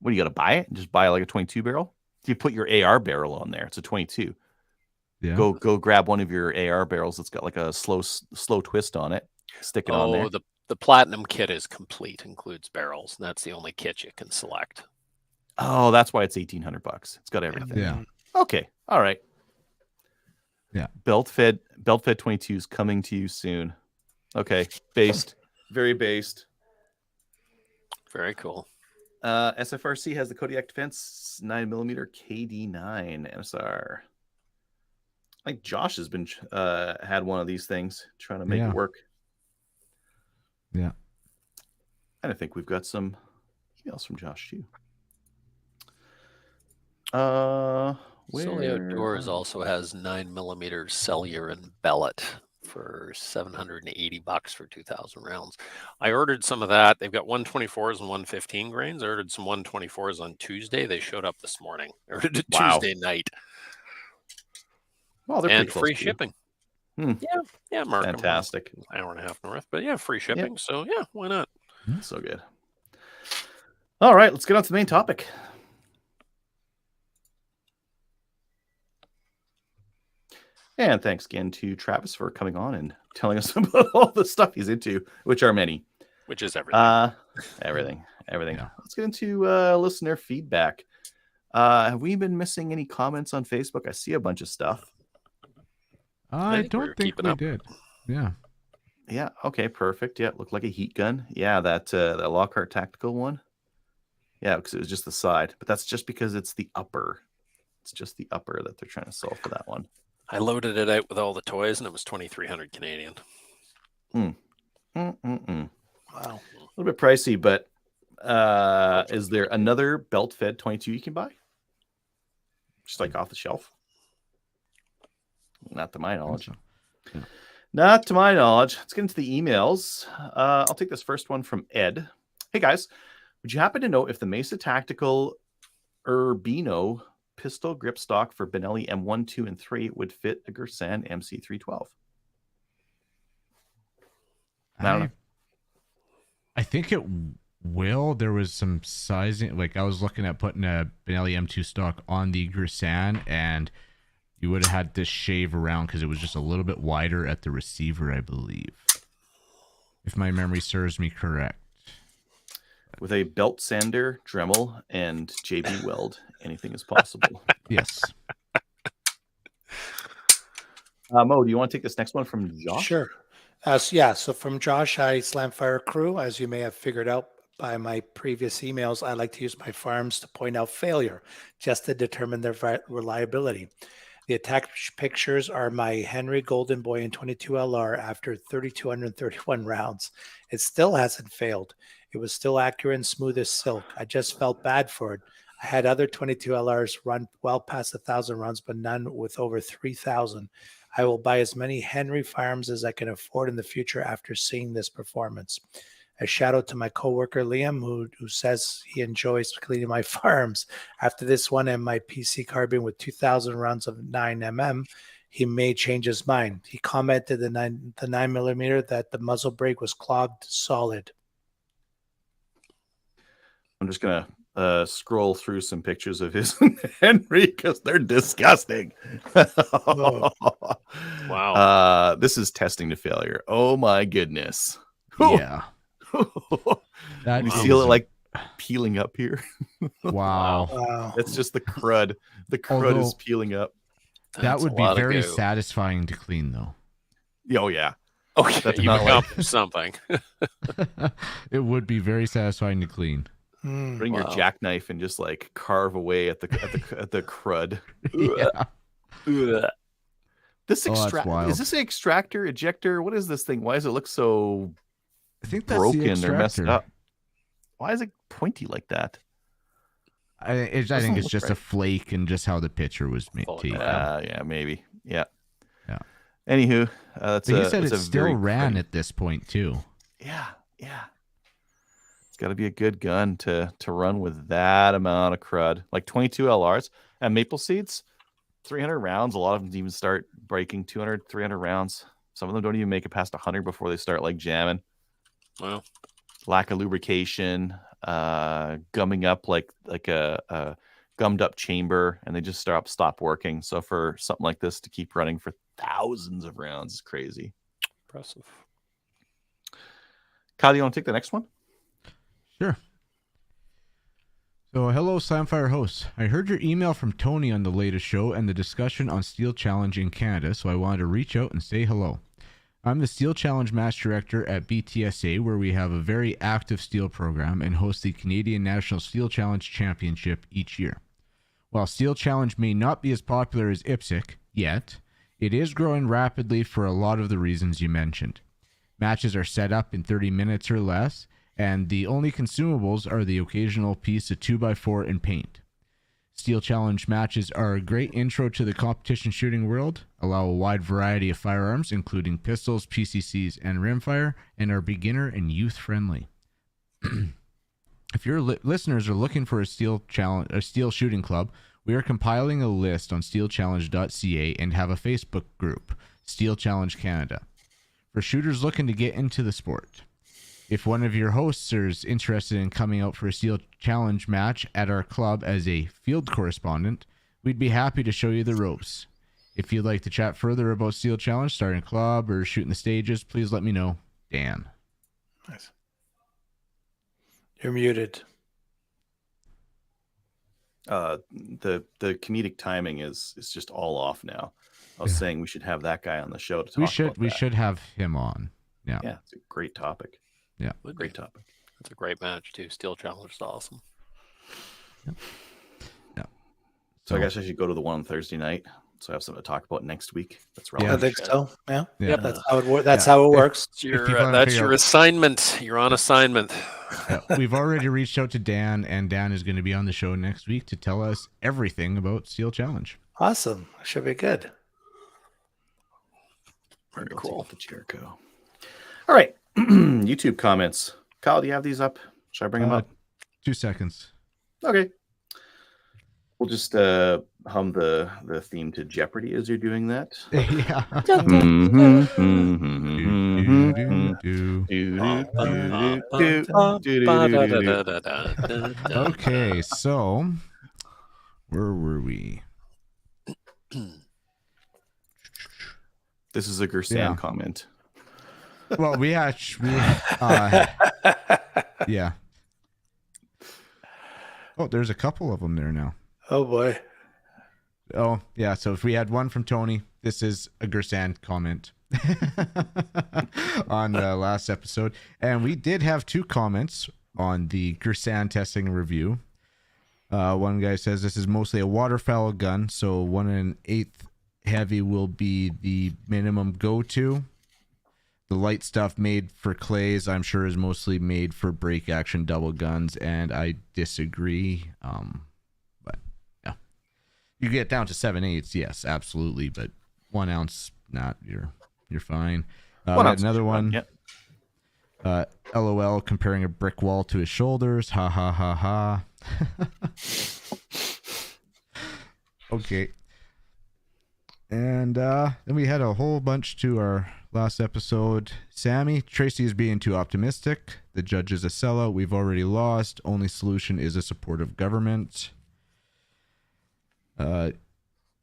What do you got to buy it? Just buy like a 22 barrel. You put your AR barrel on there. It's a 22. Yeah. Go grab one of your AR barrels that's got like a slow twist on it. Stick it on there. The platinum kit is complete, includes barrels. And that's the only kit you can select. Oh, that's why it's $1,800. It's got everything. Yeah. Okay. All right. Yeah. Belt fed 22s coming to you soon. Okay. Based. Very based. Very cool. SFRC has the Kodiak Defense 9mm KD9 MSR. I think Josh has been had one of these things trying to make it work. Yeah. And I think we've got some emails from Josh too. Sully Outdoors also has 9mm cellular and bellet for $780 for 2,000 rounds. I ordered some of that. They've got 124s and 115 grains. I ordered some 124s on Tuesday. They showed up this morning. I ordered it Tuesday night. Well, they're and pretty free close shipping. Yeah, Mark. Fantastic. An hour and a half north, but yeah, free shipping. Yep. So yeah, why not? So good. All right, let's get on to the main topic. And thanks again to Travis for coming on and telling us about all the stuff he's into, which are many. Which is everything. Everything. Yeah. Let's get into listener feedback. Have we been missing any comments on Facebook? I see a bunch of stuff. I don't think we did. Yeah. Yeah. Okay. Perfect. Yeah. It looked like a heat gun. Yeah. That Lockhart Tactical one. Yeah. Because it was just the side, but that's just because it's the upper. It's just the upper that they're trying to solve for that one. I loaded it out with all the toys, and it was 2,300 Canadian. Wow. A little bit pricey, but is there another belt-fed 22 you can buy? Just like off the shelf? Not to my knowledge. Yeah. Not to my knowledge. Let's get into the emails. I'll take this first one from Ed. Hey guys, would you happen to know if the Mesa Tactical Urbino pistol grip stock for Benelli M1, 2, and 3 would fit a Gersan MC312? I don't know. I think it will. There was some sizing. Like I was looking at putting a Benelli M2 stock on the Gersan, and you would have had to shave around because it was just a little bit wider at the receiver, I believe, if my memory serves me correct. With a belt sander, Dremel, and JB Weld, anything is possible. Yes. Mo, do you want to take this next one from Josh? Sure. So from Josh, I Slamfire crew. As you may have figured out by my previous emails, I like to use my farms to point out failure just to determine their reliability. The attached pictures are my Henry Golden Boy in 22 LR after 3,231 rounds. It still hasn't failed. It was still accurate and smooth as silk. I just felt bad for it. I had other 22 LRs run well past 1,000 rounds, but none with over 3,000. I will buy as many Henry firearms as I can afford in the future after seeing this performance. A shout out to my coworker Liam, who says he enjoys cleaning my firearms. After this one and my PC carbine with 2,000 rounds of 9mm, he may change his mind. He commented the 9mm that the muzzle brake was clogged solid. I'm just gonna scroll through some pictures of his Henry because they're disgusting. Wow. This is testing to failure. Oh my goodness. Yeah. That you is feel it like peeling up here. wow. Wow. That's just the crud. The crud is peeling up. That That's would a be lot of very goo. satisfying to clean, though. Oh yeah. Okay, That's you not like- accomplished something. It would be very satisfying to clean. Bring your Wow. jackknife and just like carve away at the crud. Yeah. Ugh. This Oh, that's extract wild. is this an extractor, ejector? What is this thing? Why does it look so I think that's the broken or messed extractor. up? Why is it pointy like that? I think Doesn't it's look just a right. flake and just how the picture was made. Fall taken. down. Yeah, maybe. Yeah. Yeah. Anywho, that's But he said that's it a still very ran cruddy- at this point too. Yeah. It's got to be a good gun to run with that amount of crud. Like 22 LRs and maple seeds, 300 rounds. A lot of them even start breaking 200, 300 rounds. Some of them don't even make it past 100 before they start like jamming. Wow. Lack of lubrication, gumming up like a gummed up chamber, and they just stop working. So for something like this to keep running for thousands of rounds is crazy. Impressive. Kyle, you want to take the next one? Sure. So, hello, Slamfire hosts. I heard your email from Tony on the latest show and the discussion on Steel Challenge in Canada, so I wanted to reach out and say hello. I'm the Steel Challenge Match Director at BTSA, where we have a very active steel program and host the Canadian National Steel Challenge Championship each year. While Steel Challenge may not be as popular as IPSC yet, it is growing rapidly for a lot of the reasons you mentioned. Matches are set up in 30 minutes or less, and the only consumables are the occasional piece of 2x4 and paint. Steel Challenge matches are a great intro to the competition shooting world, allow a wide variety of firearms, including pistols, PCCs, and rimfire, and are beginner and youth-friendly. If your listeners are looking for a steel shooting club, we are compiling a list on steelchallenge.ca and have a Facebook group, Steel Challenge Canada, for shooters looking to get into the sport. If one of your hosts is interested in coming out for a Steel Challenge match at our club as a field correspondent, we'd be happy to show you the ropes. If you'd like to chat further about Steel Challenge, starting a club, or shooting the stages, please let me know. Dan. Nice. You're muted. The comedic timing is just all off now. I was Yeah. saying we should have that guy on the show to talk about We that. should have him on. Yeah. Yeah, it's a great topic. Would Great be. topic. That's a great match too. Steel Challenge is awesome. So I guess I should go to the one on Thursday night. So I have something to talk about next week. That's Yeah. I relevant. think so. Yeah. Yeah. Yep. That's how it works. That's Yeah. how it works. It's your, people haven't that's figured your out- assignment. You're on assignment. Yeah, we've already reached out to Dan, and Dan is going to be on the show next week to tell us everything about Steel Challenge. Awesome. Should be good. Very I'll cool. take the chair go. All right. YouTube comments. Kyle, do you have these up? Should I bring them up? 2 seconds. Okay. We'll just hum the theme to Jeopardy as you're doing that. Yeah. Okay, so where were we? This is a Gersan Yeah. comment. Well, yeah. Oh, there's a couple of them there now. Oh boy. Oh, yeah. So if we had one from Tony, this is a Gersan comment on the last episode. And we did have 2 comments on the Gersan testing review. One guy says this is mostly a waterfowl gun, so 1 1/8 heavy will be the minimum go-to. The light stuff made for clays, I'm sure, is mostly made for break action double guns, and I disagree. But yeah, you get down to 7/8, yes, absolutely, but 1 ounce, not you're fine. We had another one. Yeah. LOL, comparing a brick wall to his shoulders. Ha ha ha ha. Okay. And then we had a whole bunch to our last episode. Sammy, Tracy is being too optimistic. The judge is a sellout. We've already lost. Only solution is a supportive government.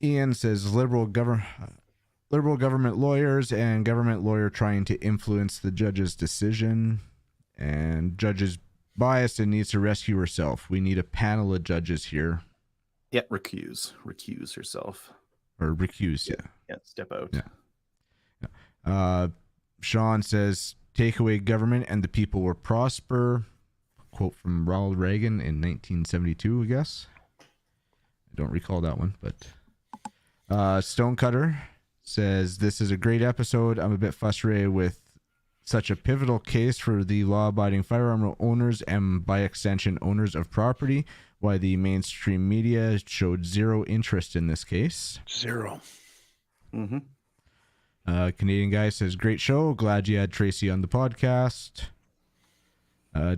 Ian says liberal government lawyers and government lawyer trying to influence the judge's decision. And judge is biased and needs to rescue herself. We need a panel of judges here. Yeah, recuse herself. Or recuse, yeah. Yeah, step out. Yeah. Sean says, take away government and the people will prosper. Quote from Ronald Reagan in 1972, I guess. I don't recall that one, but Stonecutter says, this is a great episode. I'm a bit frustrated with such a pivotal case for the law-abiding firearm owners and, by extension, owners of property. Why the mainstream media showed zero interest in this case. 0. Mm-hmm. Canadian guy says, great show. Glad you had Tracy on the podcast.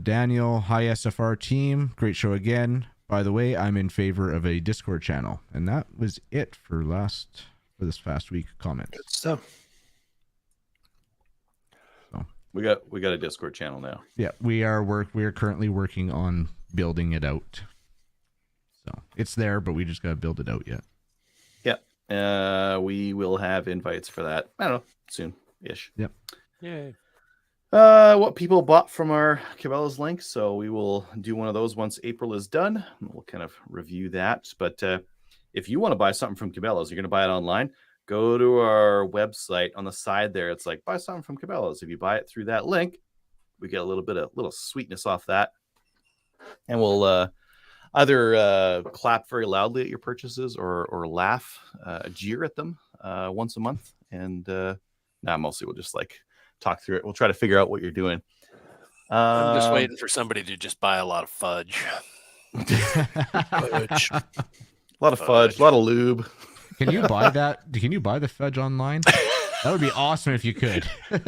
Daniel, hi SFR team. Great show again. By the way, I'm in favor of a Discord channel. And that was it for this past week comments. Good stuff. So We got a Discord channel now. yeah, we are currently working on building it out. So it's there, but we just got to build it out yet. Yeah. We will have invites for that. I don't know, soon-ish. Yep. Yay. What people bought from our Cabela's link. So we will do one of those once April is done. We'll kind of review that. But if you want to buy something from Cabela's, you're going to buy it online, go to our website. On the side there, it's like, buy something from Cabela's. If you buy it through that link, we get a little sweetness off that. And we'll either clap very loudly at your purchases or laugh, jeer at them once a month. And mostly we'll just like talk through it. We'll try to figure out what you're doing. I'm just waiting for somebody to just buy a lot of fudge. Fudge. A lot of fudge, a lot of lube. Can you buy that? Can you buy the fudge online? That would be awesome if you could. I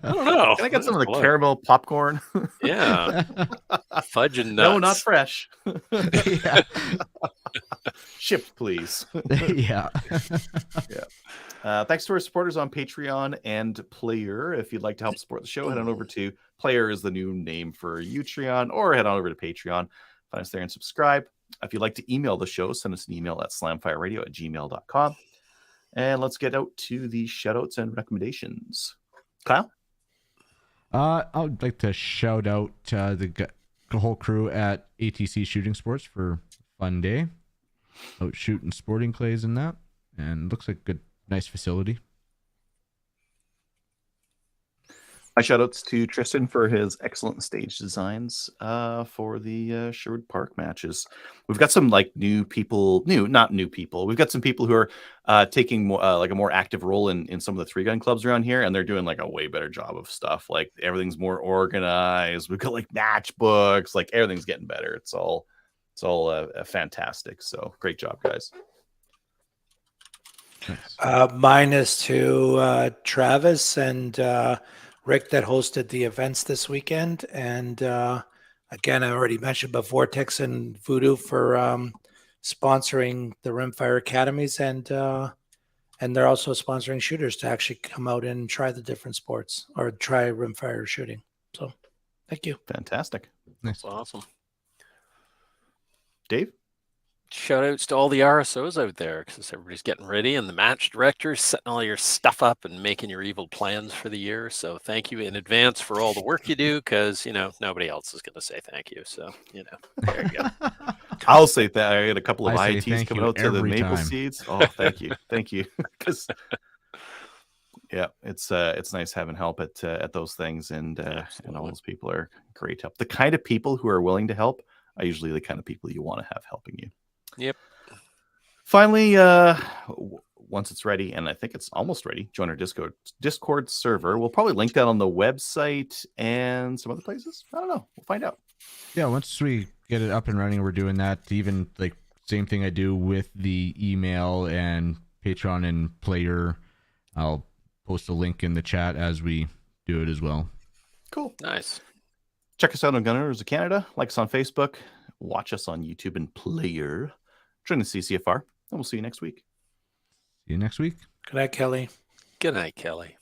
don't know. Can I get some of the caramel popcorn? Yeah. Fudge and nuts. No, not fresh. Yeah. Shipped, please. Yeah. Thanks to our supporters on Patreon and Player. If you'd like to help support the show, head on over to Player is the new name for Utreon, or head on over to Patreon. Find us there and subscribe. If you'd like to email the show, send us an email at slamfireradio@gmail.com. And let's get out to the shoutouts and recommendations. Kyle? I would like to shout out the whole crew at ATC Shooting Sports for a fun day. Out shooting sporting clays and that. And looks like a good, nice facility. My shoutouts to Tristan for his excellent stage designs for the Sherwood Park matches. We've got some like not new people. We've got some people who are taking more, like a more active role in some of the 3-gun clubs around here, and they're doing like a way better job of stuff. Like everything's more organized. We've got like matchbooks. Like everything's getting better. It's all fantastic. So great job, guys. Nice. Mine is to Travis and Rick that hosted the events this weekend. And again, I already mentioned, but Vortex and Voodoo for sponsoring the Rimfire Academies, and they're also sponsoring shooters to actually come out and try the different sports or try rimfire shooting. So, thank you. Fantastic. Nice. That's awesome. Dave? Shout outs to all the RSOs out there, because everybody's getting ready, and the match directors setting all your stuff up and making your evil plans for the year. So thank you in advance for all the work you do, because nobody else is going to say thank you. So there you go. I'll say that. I had a couple of I say ITs thank coming you out to the every Maple time. Seeds. Oh, thank you. Thank you. Because yeah, it's nice having help at those things, and all Absolutely. those people are great help. The kind of people who are willing to help are usually the kind of people you want to have helping you. Yep. Finally, once it's ready, and I think it's almost ready, join our Discord server. We'll probably link that on the website and some other places. I don't know. We'll find out. Yeah, once we get it up and running, we're doing that. Even like same thing I do with the email and Patreon and player. I'll post a link in the chat as we do it as well. Cool. Nice. Check us out on Gun Owners of Canada. Like us on Facebook. Watch us on YouTube and Player. Join the CCFR, and we'll see you next week. See you next week. Good night, Kelly. Good night, Kelly.